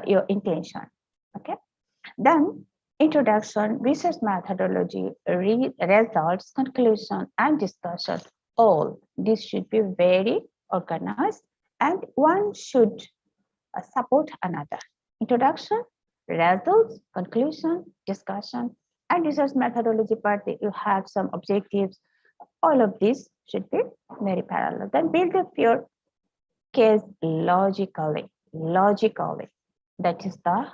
your intention. Okay. Then introduction, research methodology, results, conclusion, and discussion. All this should be very organized, and one should support another. Introduction, results, conclusion, discussion, and research methodology part. You have some objectives. All of this should be very parallel. Then build up your case logically. That is the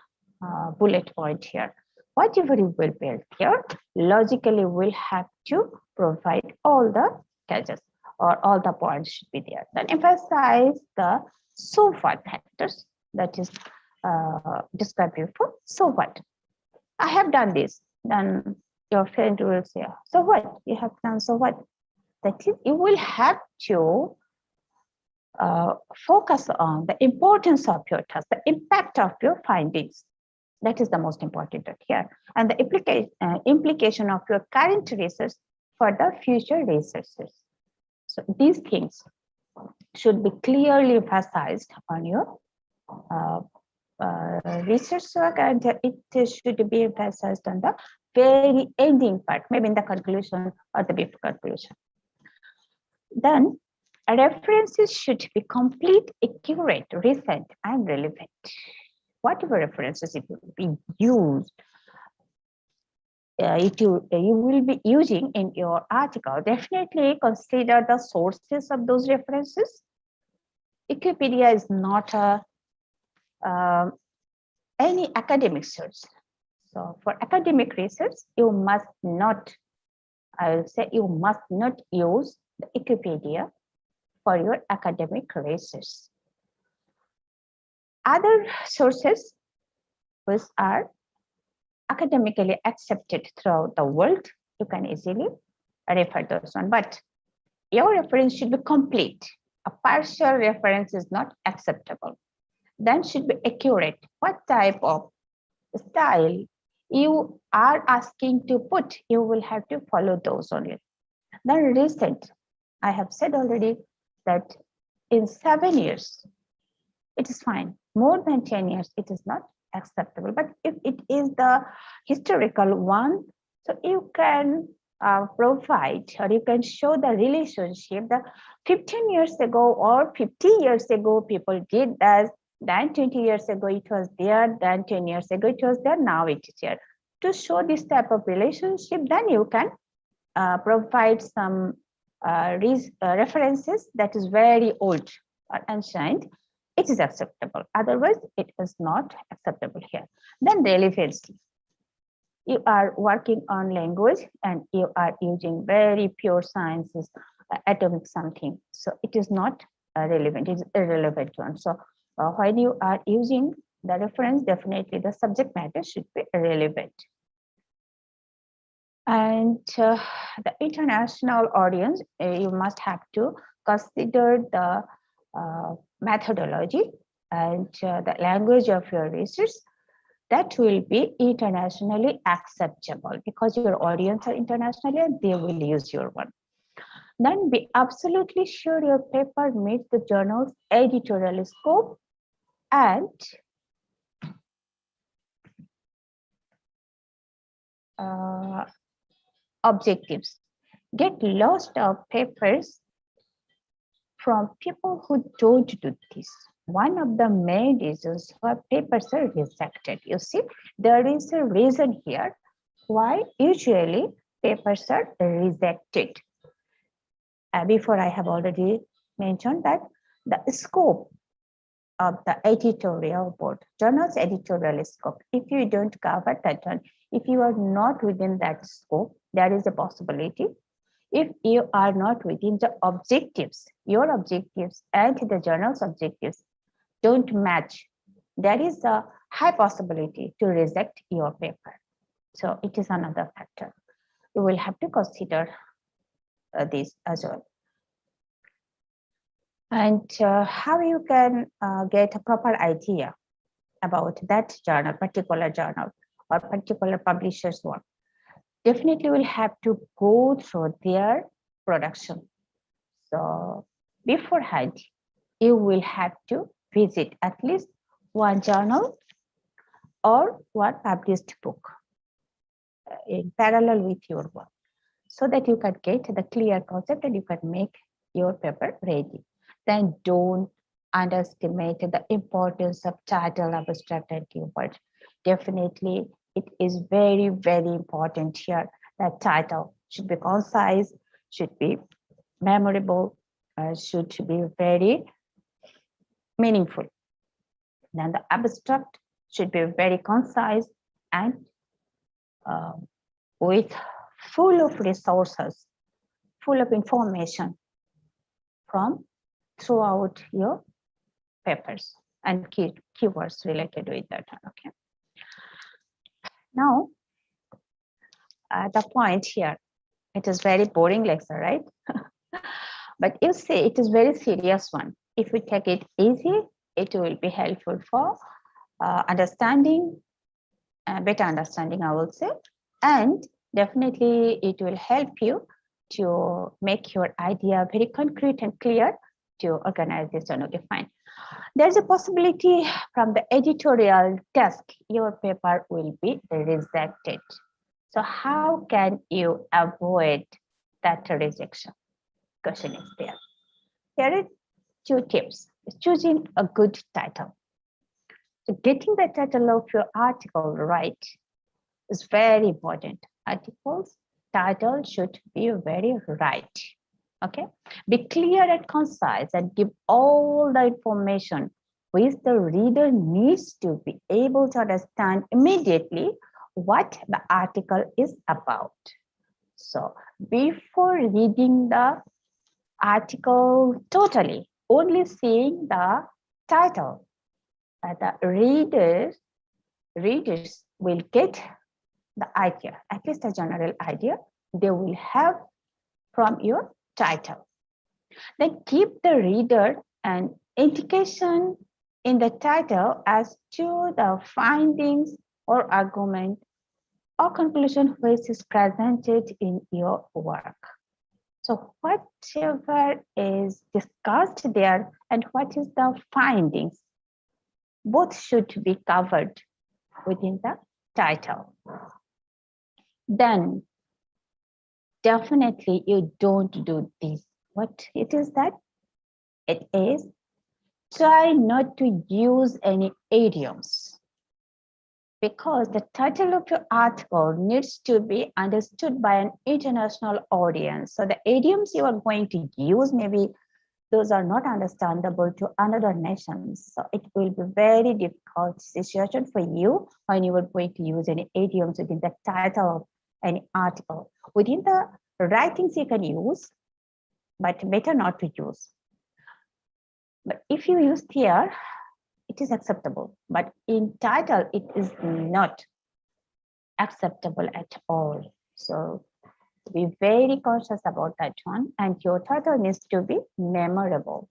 bullet point here. Whatever you will build here, logically will have to provide all the cases or all the points should be there. Then emphasize the so what factors, that is described before. So what? I have done this. Then your friend will say, so what? You have done so what? That is, you will have to focus on the importance of your task, the impact of your findings. That is the most important here. And the implication of your current research for the future researches. So these things should be clearly emphasized on your research work, and it should be emphasized on the very ending part, maybe in the conclusion or the before conclusion. Then references should be complete, accurate, recent, and relevant. Whatever references it will be used, you will be using in your article, definitely consider the sources of those references. Wikipedia is not any academic source. So for academic research, you must not, I will say you must not use the Wikipedia for your academic research. Other sources which are academically accepted throughout the world, you can easily refer those one. But your reference should be complete. A partial reference is not acceptable. Then should be accurate. What type of style you are asking to put, you will have to follow those only. Then recent, I have said already that in 7 years, it is fine. More than 10 years, it is not acceptable. But if it is the historical one, so you can provide or you can show the relationship that 15 years ago or 50 years ago, people did that. Then 20 years ago, it was there. Then 10 years ago, it was there. Now it is here. To show this type of relationship, then you can provide some references that is very old or ancient. It is acceptable. Otherwise, it is not acceptable here. Then relevancy. You are working on language and you are using very pure sciences, atomic something. So it is not relevant. It is irrelevant one. So when you are using the reference, definitely the subject matter should be relevant. And the international audience, you must have to consider the methodology and the language of your research that will be internationally acceptable because your audience are internationally and they will use your one. Then be absolutely sure your paper meets the journal's editorial scope and objectives. Get lost of papers from people who don't do this. One of the main reasons why papers are rejected. You see, there is a reason here why usually papers are rejected. Before I have already mentioned that the scope of the editorial board, journal's editorial scope, if you don't cover that one, if you are not within that scope, there is a possibility If you are not within the objectives, your objectives and the journal's objectives don't match, there is a high possibility to reject your paper. So it is another factor. You will have to consider this as well. And how you can get a proper idea about that journal, particular journal or particular publisher's work. Definitely will have to go through their production. So beforehand, you will have to visit at least one journal or one published book in parallel with your work, so that you can get the clear concept and you can make your paper ready. Then don't underestimate the importance of title, abstract, and keyword. Definitely, it is very, very important here that title should be concise, should be memorable, should be very meaningful. Then the abstract should be very concise and with full of resources, full of information from throughout your papers and keywords related with that. Okay. Now, the point here, it is very boring lecture, right? But you see, it is very serious one. If we take it easy, it will be helpful for understanding, better understanding, I would say, and definitely it will help you to make your idea very concrete and clear to organize this one. Okay, fine. There's a possibility from the editorial desk, your paper will be rejected. So how can you avoid that rejection? Question is there. Here are 2 tips. Choosing a good title. So getting the title of your article right is very important. Articles title should be very right. Okay, be clear and concise and give all the information which the reader needs to be able to understand immediately what the article is about. So before reading the article totally, only seeing the title, the readers will get the idea, at least a general idea they will have from your title. Then keep the reader an indication in the title as to the findings or argument or conclusion which is presented in your work. So whatever is discussed there and what is the findings, both should be covered within the title. Then definitely you don't do this. What it is that? It is try not to use any idioms, because the title of your article needs to be understood by an international audience. So the idioms you are going to use, maybe those are not understandable to another nations. So it will be very difficult situation for you when you are going to use any idioms within the title of any article. Within the writings you can use, but better not to use. But if you use here, it is acceptable. But in title, it is not acceptable at all. So be very cautious about that one. And your title needs to be memorable.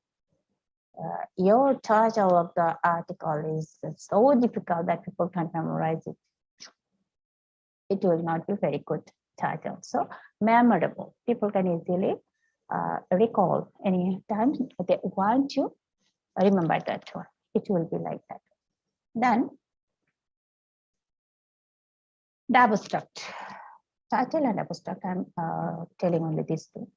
Your title of the article is so difficult that people can't memorize it. It will not be very good title. So memorable. People can easily recall any time they want to remember that one. It will be like that. Then the abstract. Title and abstract, I'm telling only these two.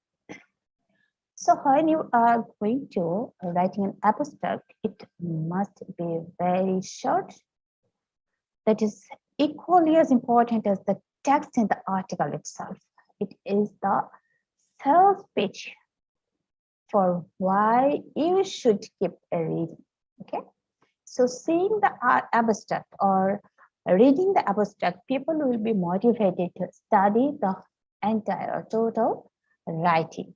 So when you are going to writing an abstract, it must be very short. That is equally as important as the text in the article itself. It is the sales pitch for why you should keep reading. Okay, so seeing the abstract or reading the abstract, people will be motivated to study the entire total writing.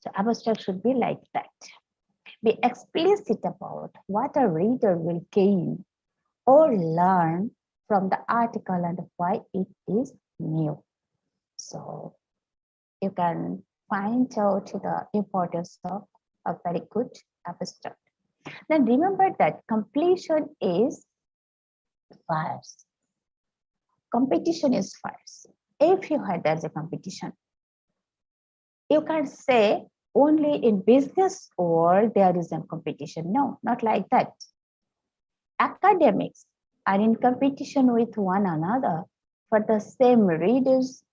So abstract should be like that. Be explicit about what a reader will gain or learn from the article and why it is new. So you can find out the importance of a very good abstract. Then remember that completion is first. Competition is first. If you had there's a competition, you can't say only in business or there is a competition. No, not like that. Academics are in competition with one another for the same readers.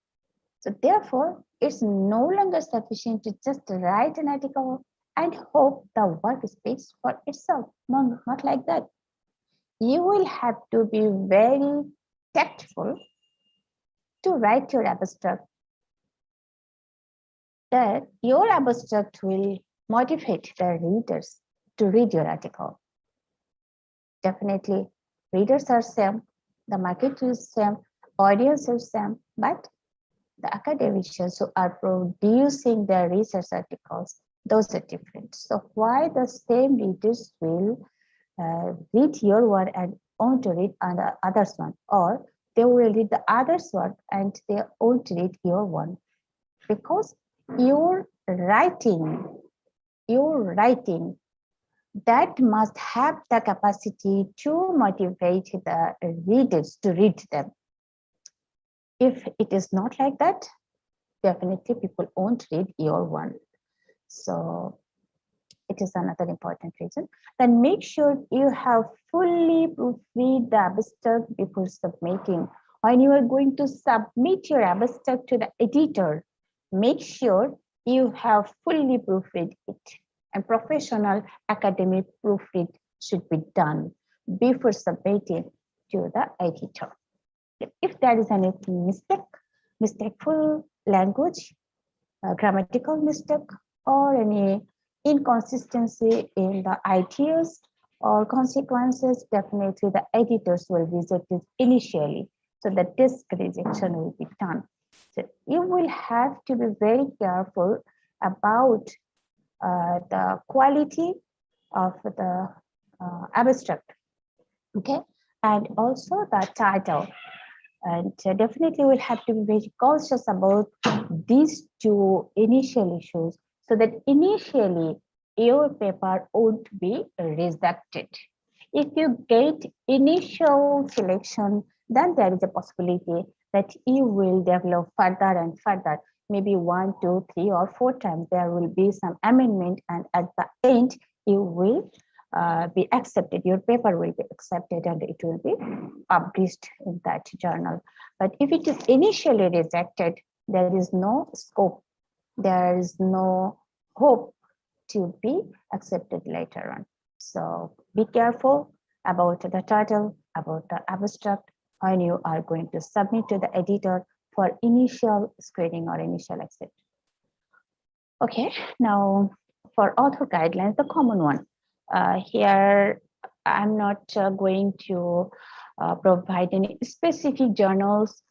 So therefore, it's no longer sufficient to just write an article and hope the work speaks for itself. No, not like that. You will have to be very tactful to write your abstract, that your abstract will motivate the readers to read your article. Definitely, readers are same, the market is same, audience is same, but the academicians who are producing their research articles, those are different. So why the same readers will read your one and want to read the others one, or they will read the others one and they won't read your one? Because your writing that must have the capacity to motivate the readers to read them. If it is not like that, definitely people won't read your one. So it is another important reason. Then make sure you have fully proofread the abstract before submitting. When you are going to submit your abstract to the editor, make sure you have fully proofread it. And professional academic proofread should be done before submitting to the editor. If there is any mistakeful language, grammatical mistake, or any inconsistency in the ideas or consequences, definitely the editors will visit it initially. So the disk rejection will be done. So you will have to be very careful about the quality of the abstract, okay, and also the title. And definitely we'll have to be very cautious about these two initial issues, so that initially your paper won't be rejected. If you get initial selection, then there is a possibility that you will develop further and further, maybe 1, 2, 3, or 4 times. There will be some amendment, and at the end, you will be accepted. Your paper will be accepted and it will be published in that journal. But if it is initially rejected, there is no scope, there is no hope to be accepted later on. So be careful about the title, about the abstract when you are going to submit to the editor for initial screening or initial accept. Okay, now for author guidelines, the common one. Here, I'm not going to provide any specific journals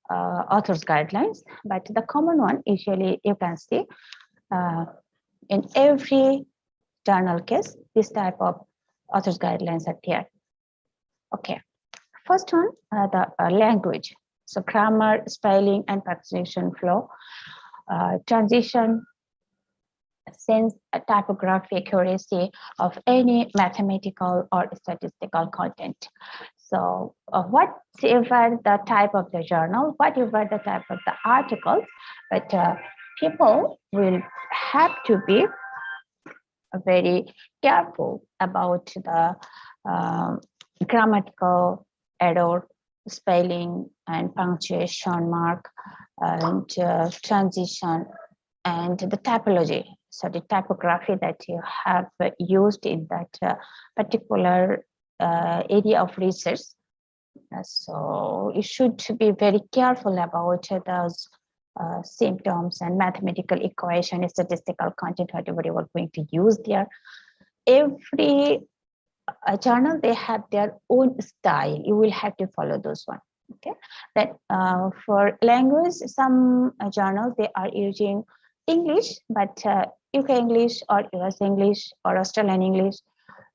authors guidelines, but the common one usually you can see in every journal case, this type of authors guidelines are here. Okay, first one, the language. So grammar, spelling, and punctuation flow, transition, sense, typography, accuracy of any mathematical or statistical content. So whatever the type of the journal, whatever the type of the article, but people will have to be very careful about the grammatical error, spelling and punctuation mark, and transition, and the typology. So the typography that you have used in that particular area of research. So you should be very careful about those symptoms and mathematical equation, statistical content, whatever you are going to use there. Every journal, they have their own style. You will have to follow those one. Okay, that for language, some journals they are using English, but UK English or US English or Australian English.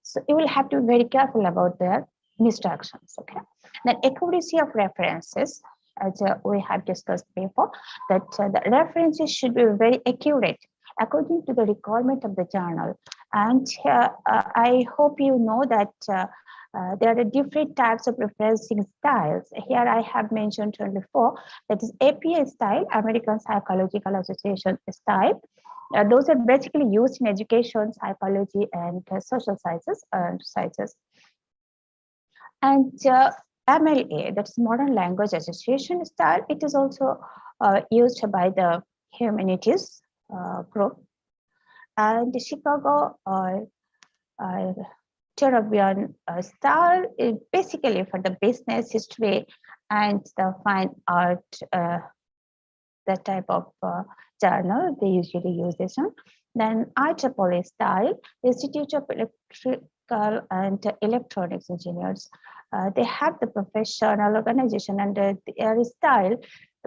So you will have to be very careful about their instructions. Okay. Then accuracy of references, as we have discussed before, that the references should be very accurate according to the requirement of the journal. And I hope you know that there are different types of referencing styles. Here I have mentioned only four. That is APA style, American Psychological Association style. Those are basically used in education, psychology, and social sciences. And MLA, that's Modern Language Association style. It is also used by the humanities group. And the Chicago Terrabian style is basically for the business, history, and the fine art, that type of journal. They usually use this one. Then IEEE style, Institute of Electrical and Electronics Engineers. They have the professional organization and their style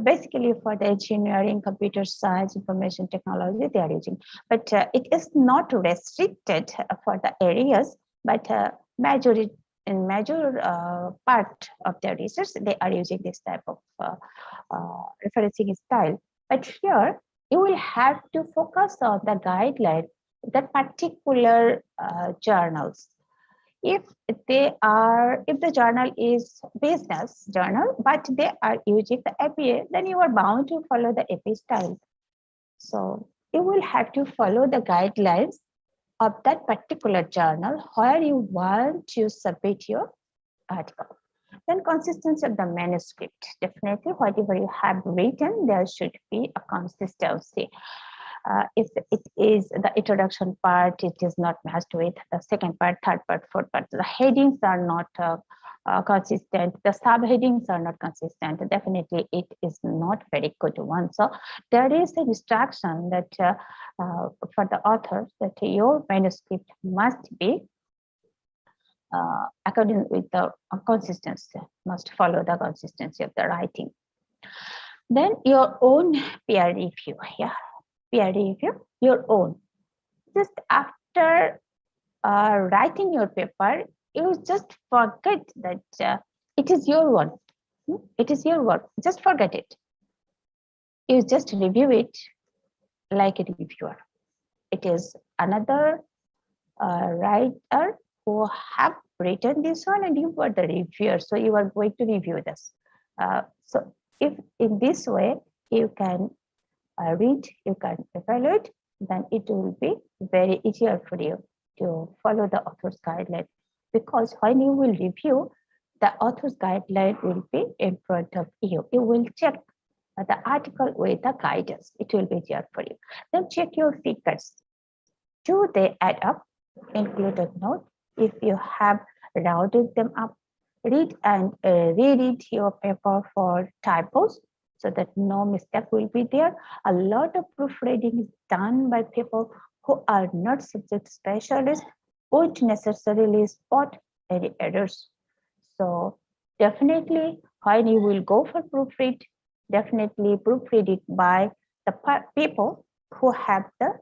basically for the engineering, computer science, information technology they are using. But it is not restricted for the areas, but in major part of their research, they are using this type of referencing style. But here, you will have to focus on the guideline, that particular journals. If the journal is business journal, but they are using the APA, then you are bound to follow the APA style. So you will have to follow the guidelines of that particular journal where you want to submit your article. Then consistency of the manuscript. Definitely, whatever you have written, there should be a consistency. If it is the introduction part, it is not matched with the second part, third part, fourth part. The headings are not consistent. The subheadings are not consistent. Definitely, it is not very good one. So there is a instruction that for the author that your manuscript must be according with the consistency, must follow the consistency of the writing. Then your own peer review. Yeah. Peer review, your own. Just after writing your paper, you just forget that it is your one. It is your work. Just forget it. You just review it like a reviewer. It is another writer who have written this one, and you were the reviewer. So you are going to review this. So if in this way you can read, you can evaluate, then it will be very easier for you to follow the author's guideline, because when you will review, the author's guideline will be in front of you. You will check the article with the guidance. It will be easier for you. Then check your figures. Do they add up? Include a note. If you have rounded them up, read and reread your paper for typos, so that no mistake will be there. A lot of proofreading is done by people who are not subject specialists, won't necessarily spot any errors. So definitely, when you will go for proofread, definitely proofread it by the people who have the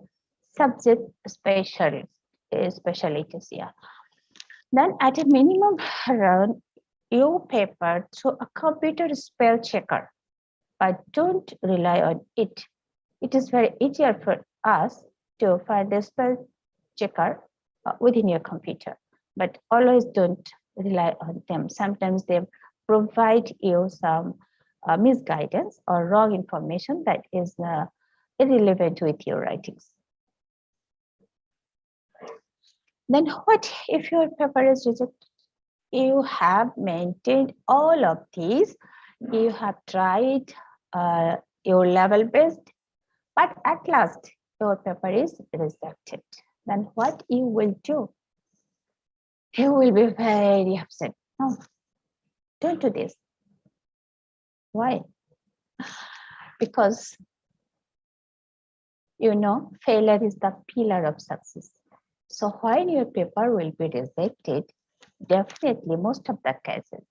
subject specialities. Yeah. Then at a minimum, run your paper through a computer spell checker, but don't rely on it. It is very easier for us to find the spell checker within your computer, but always don't rely on them. Sometimes they provide you some misguidance or wrong information that is irrelevant with your writings. Then what if your paper is rejected? You have maintained all of these. You have tried your level best, but at last your paper is rejected. Then what you will do? You will be very upset. No, don't do this. Why? Because you know failure is the pillar of success. So when your paper will be rejected, definitely most of the cases,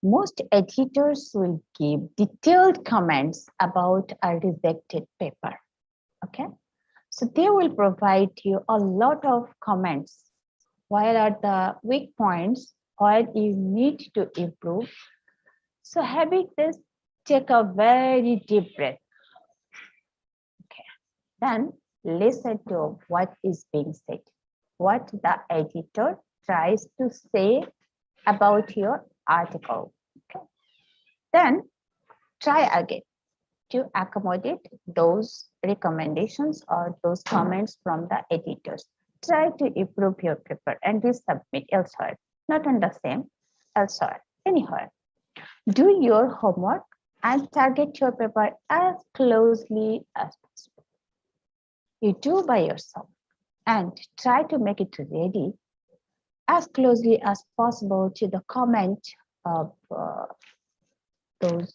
most editors will give detailed comments about a rejected paper. Okay, so they will provide you a lot of comments. Where are the weak points? Where you need to improve? So having this, take a very deep breath. Okay, then listen to what is being said, what the editor tries to say about your article. Okay, then try again to accommodate those recommendations or those comments from the editors. Try to improve your paper and resubmit elsewhere, not on the same, elsewhere, anywhere. Do your homework and target your paper as closely as possible. You do by yourself and try to make it ready as closely as possible to the comment of those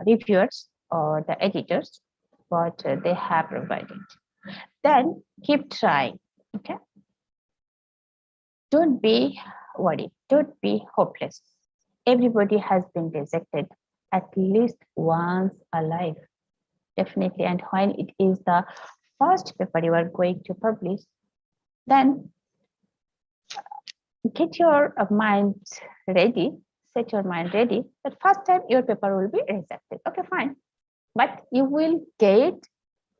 reviewers or the editors, what they have provided. Then keep trying. Okay. Don't be worried. Don't be hopeless. Everybody has been rejected at least once alive, definitely. And when it is the first paper you are going to publish, then get your mind ready, set your mind ready that first time your paper will be rejected. Okay, fine. But you will get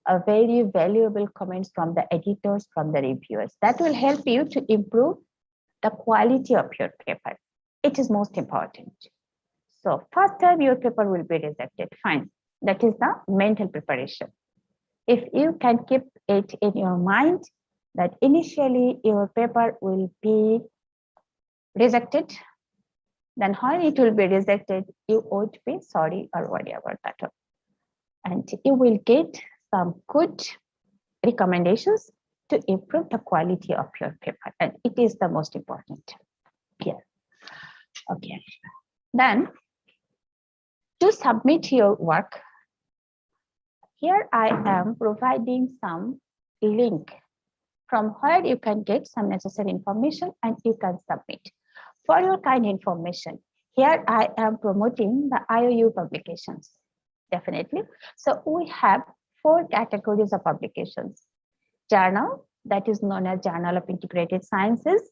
a very valuable comments from the editors, from the reviewers. That will help you to improve the quality of your paper. It is most important. So first time your paper will be rejected, fine. That is the mental preparation. If you can keep it in your mind that initially your paper will be rejected, then when it will be rejected, you won't be sorry or worry about that. And you will get some good recommendations to improve the quality of your paper. And it is the most important here. Okay. Then to submit your work, here I am providing some link from where you can get some necessary information and you can submit. For your kind information, here I am promoting the IOU publications, definitely. So we have 4 categories of publications. Journal, that is known as Journal of Integrated Sciences,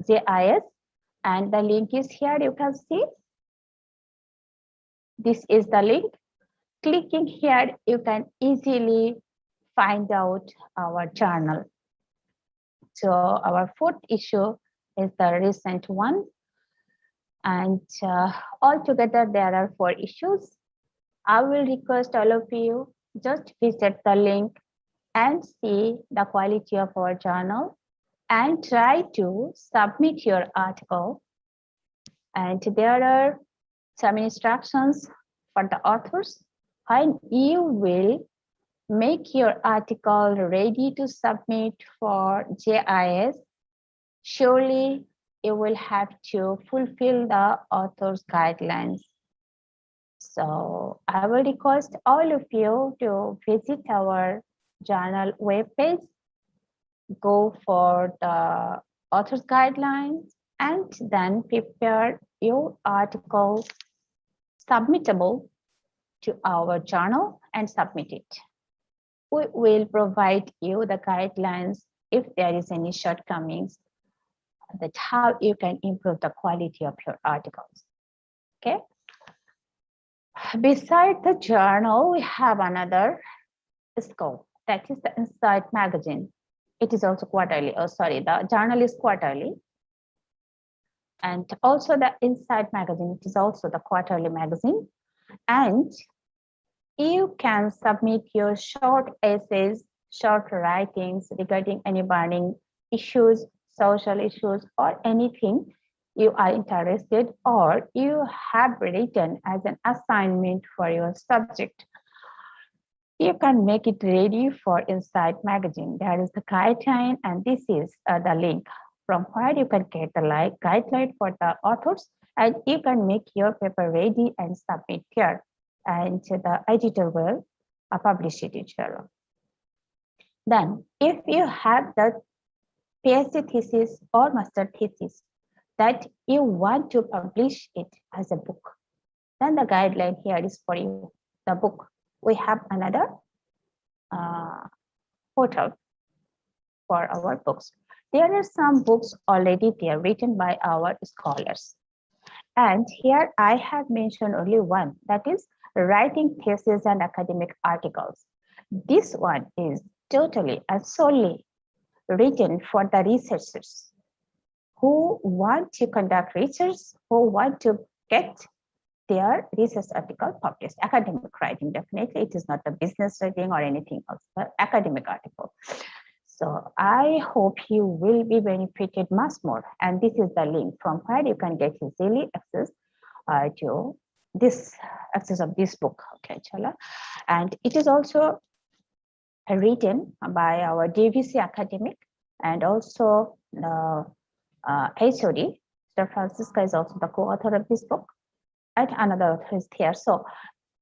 JIS, and the link is here, you can see. This is the link. Clicking here, you can easily find out our journal. So our 4th issue is the recent one. And altogether, there are 4 issues. I will request all of you just visit the link and see the quality of our journal and try to submit your article. And there are some instructions for the authors. When you will make your article ready to submit for JIS, surely you will have to fulfill the author's guidelines. So I will request all of you to visit our journal webpage, go for the author's guidelines, and then prepare your article submittable to our journal and submit it. We will provide you the guidelines if there is any shortcomings, that how you can improve the quality of your articles. Okay. Beside the journal, we have another scope, that is the Insight magazine. It is also quarterly. Oh, sorry, the journal is quarterly. And also the Insight magazine, it is also the quarterly magazine. And you can submit your short essays, short writings regarding any burning issues, social issues, or anything you are interested or you have written as an assignment for your subject. You can make it ready for Insight magazine. There is the guideline, and this is the link from where you can get the guideline for the authors, and you can make your paper ready and submit here. And the editor will publish it, inshallah. Then, if you have the PhD thesis or master thesis that you want to publish it as a book, then the guideline here is for you, the book. We have another portal for our books. There are some books already there written by our scholars. And here I have mentioned only one, that is writing theses and academic articles. This one is totally and solely written for the researchers who want to conduct research, who want to get their research article published. Academic writing, definitely, it is not a business writing or anything else, but academic article. So I hope you will be benefited much more. And this is the link from where you can get easily access to this access of this book. Okay, chala. And it is also written by our DVC academic and also HOD. Sir Francisca is also the co-author of this book, and another author is here. So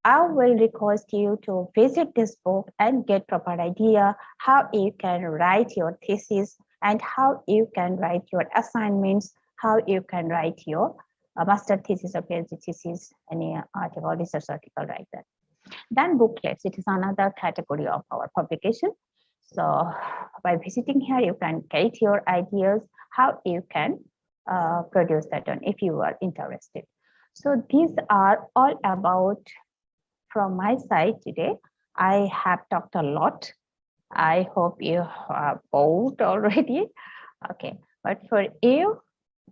I will request you to visit this book and get proper idea how you can write your thesis and how you can write your assignments, how you can write your master thesis or PhD thesis, any article, research article like that. Then booklets, it is another category of our publication. So by visiting here, you can get your ideas, how you can produce that one if you are interested. So these are all about from my side today. I have talked a lot. I hope you are bored already. Okay, but for you,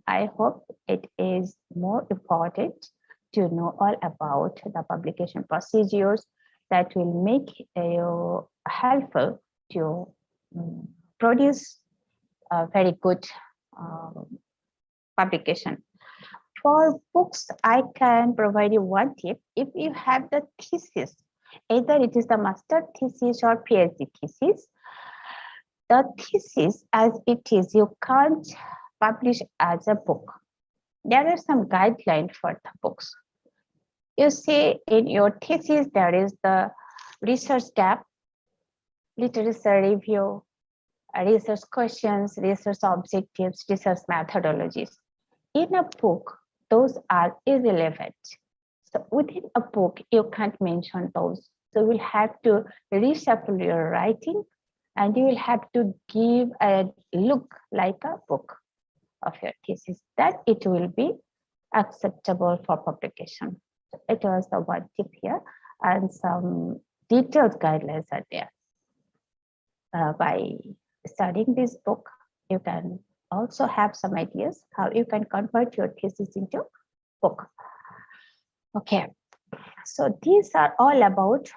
I hope it is more important to know all about the publication procedures that will make you helpful to produce a very good publication. For books, I can provide you one tip. If you have the thesis, either it is the master thesis or PhD thesis, the thesis as it is, you can't publish as a book. There are some guidelines for the books. You see in your thesis, there is the research tab, literature review, research questions, research objectives, research methodologies. In a book, those are irrelevant. So within a book, you can't mention those. So you will have to reshuffle your writing and you will have to give a look like a book of your thesis, that it will be acceptable for publication. So it was the one tip here, and some detailed guidelines are there. By studying this book, you can also have some ideas how you can convert your thesis into book. Okay, so these are all about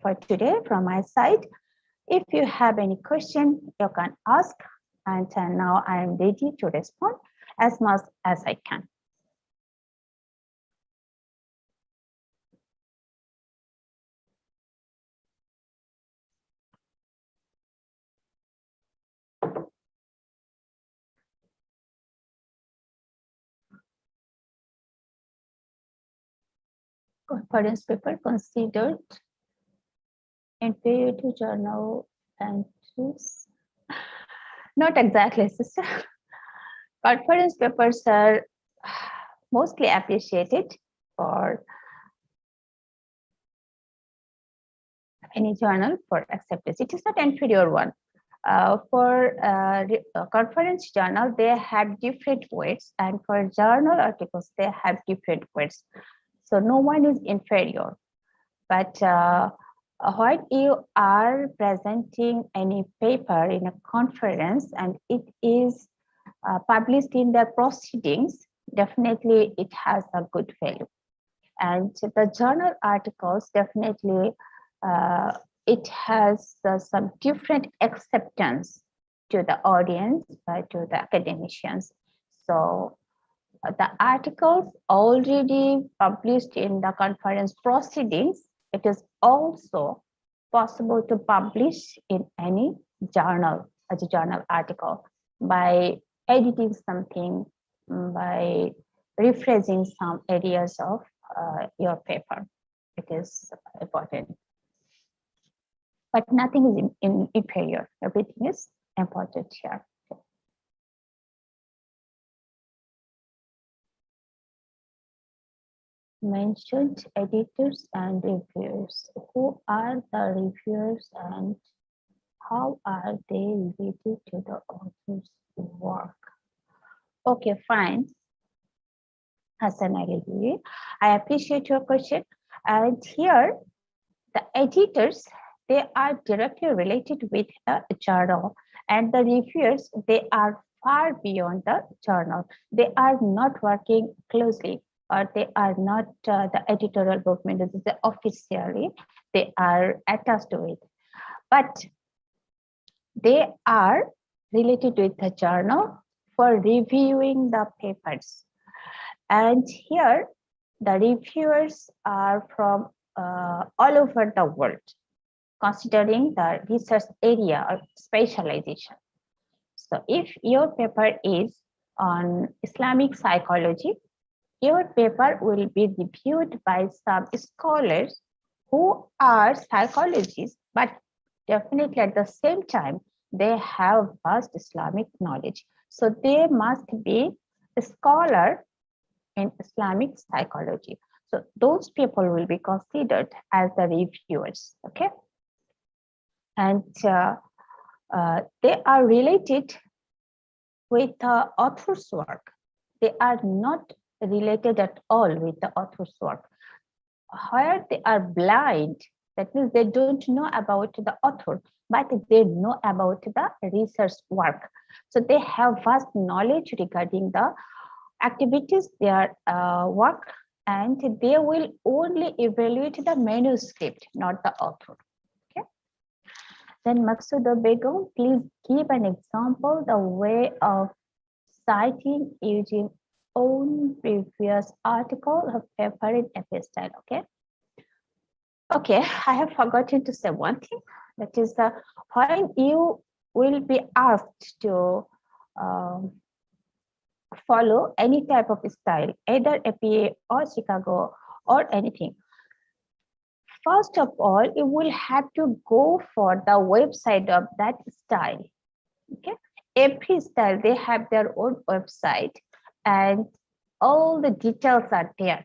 for today from my side. If you have any question, you can ask, and now I am ready to respond as much as I can. Conference paper considered inferior to journal entries? Not exactly, sister. Conference papers are mostly appreciated for any journal for acceptance. It is not inferior one. For conference journal, they have different weights, and for journal articles, they have different weights. So no one is inferior. But when you are presenting any paper in a conference and it is published in the proceedings, definitely it has a good value. And the journal articles, definitely it has some different acceptance to the audience, to the academicians. So the articles already published in the conference proceedings, it is also possible to publish in any journal as a journal article by editing something, by rephrasing some areas of your paper. It is important. But nothing is inferior. Everything is important here. mentioned editors and reviewers. Who are the reviewers and how are they related to the author's work? Okay, fine. Hassan Ali, I appreciate your question. And here, the editors, they are directly related with the journal, and the reviewers, they are far beyond the journal. They are not working closely, or they are not the editorial movement, this is officially, they are attached to it. But they are related with the journal for reviewing the papers. And here, the reviewers are from all over the world, considering the research area or specialization. So if your paper is on Islamic psychology, your paper will be reviewed by some scholars who are psychologists, but definitely at the same time, they have vast Islamic knowledge. So they must be a scholar in Islamic psychology. So those people will be considered as the reviewers, okay? And they are related with the author's work. They are not related at all with the author's work. Where they are blind, that means they don't know about the author, but they know about the research work. So they have vast knowledge regarding the activities, their work, and they will only evaluate the manuscript, not the author. Okay. Then Maqsuda Begum, please give an example the way of citing using own previous article of paper in FA style. Okay. Okay, I have forgotten to say one thing. That is when you will be asked to follow any type of style, either APA or Chicago or anything. First of all, you will have to go for the website of that style. Okay, every style, they have their own website and all the details are there.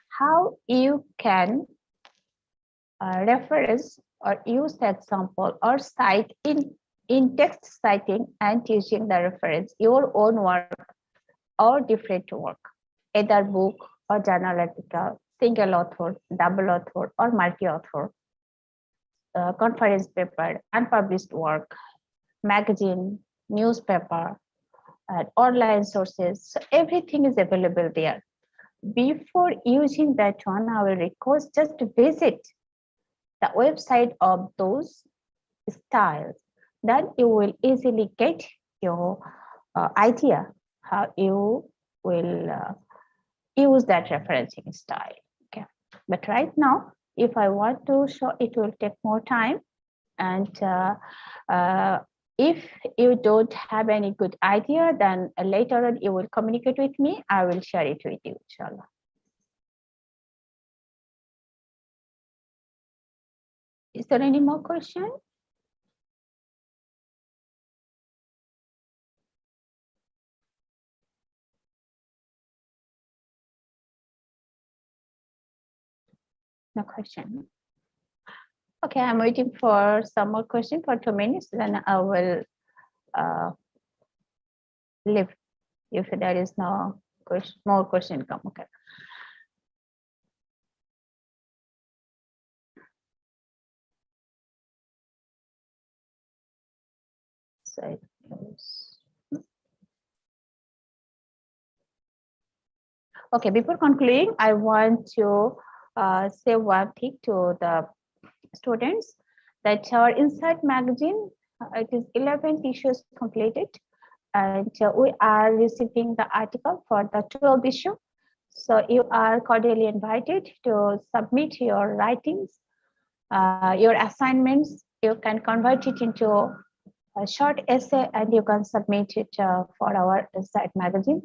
How you can reference or use the example or cite in text citing and using the reference your own work or different work, either book or journal article, single author, double author, or multi-author, conference paper, unpublished work, magazine, newspaper, and online sources. So everything is available there. Before using that one, I will request just to visit the website of those styles. Then you will easily get your idea how you will use that referencing style. Okay, but right now, if I want to show, it will take more time. And if you don't have any good idea, then later on you will communicate with me. I will share it with you, inshallah. Is there any more question? No question. Okay, I'm waiting for some more question for 2 minutes, then I will leave if there is no question, more question come. Okay. So okay, before concluding, I want to say one thing to the students that our Insight magazine, it is 11 issues completed, and we are receiving the article for the 12th issue. So you are cordially invited to submit your writings, your assignments. You can convert it into a short essay and you can submit it for our Insight magazine.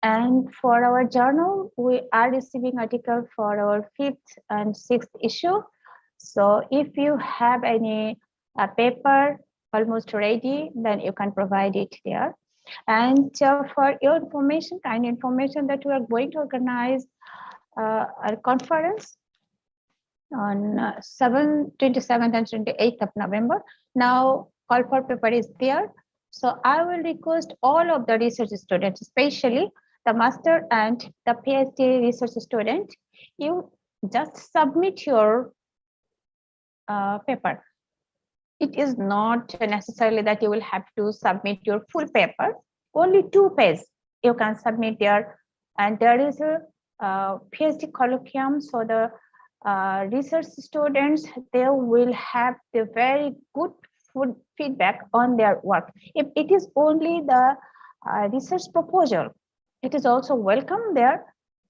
And for our journal, we are receiving article for our 5th and 6th issue. So if you have any paper almost ready, then you can provide it there. And for your information, kind information, that we are going to organize a conference on 27th and 28th of November. Now, call for paper is there. So I will request all of the research students, especially the master and the PhD research student, you just submit your paper. It is not necessarily that you will have to submit your full paper. Only 2 pages you can submit there, and there is a PhD colloquium. So the research students, they will have the very good feedback on their work. If it is only the research proposal, it is also welcome there.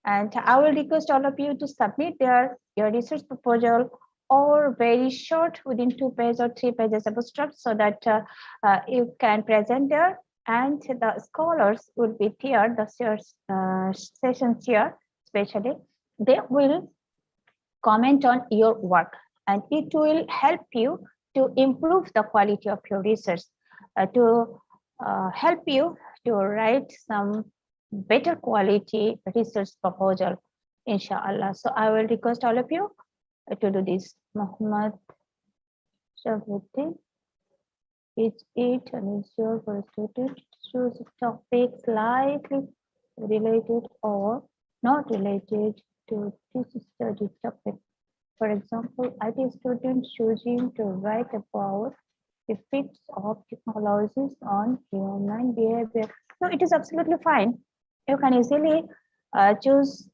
And I will request all of you to submit your research proposal, or very short, within 2 pages or 3 pages abstract, so that you can present there, and the scholars will be there, the sessions here especially, they will comment on your work, and it will help you to improve the quality of your research, to help you to write some better quality research proposal, inshallah. So I will request all of you to do this. Muhammad Shavuddin, it's unusual for a student to choose topics slightly related or not related to this study topic. For example, IT students choosing to write about effects of technologies on human behavior. No, it is absolutely fine. You can easily choose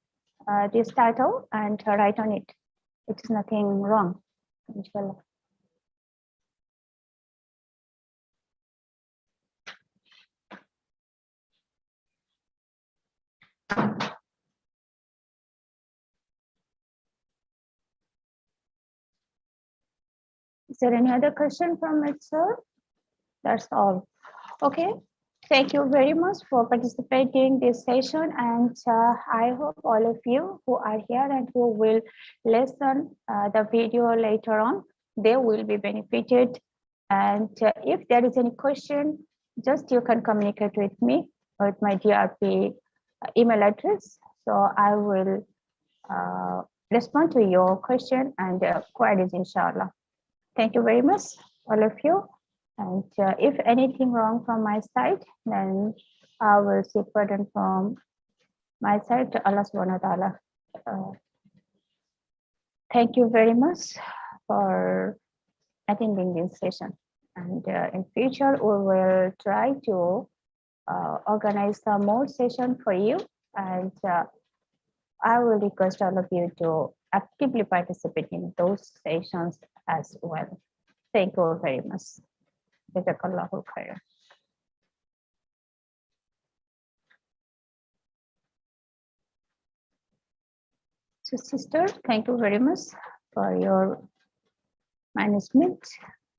this title and write on it. It is nothing wrong, inshallah. Is there any other question from it, sir? That's all. Okay. Thank you very much for participating in this session, and I hope all of you who are here and who will listen the video later on, they will be benefited. And if there is any question, just you can communicate with me with my DRP email address. So I will respond to your question and queries, inshallah. Thank you very much, all of you. And if anything wrong from my side, then I will seek pardon from my side to Allah subhanahu wa ta'ala. Thank you very much for attending this session. And in future, we will try to organize some more session for you. And I will request all of you to actively participate in those sessions as well. Thank you very much. Jazakallahu khairan. So sister, thank you very much for your management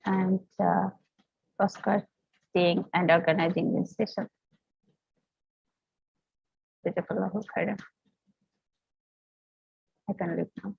and Oscar staying and organizing this session. Jazakallahu khairan. I can leave now.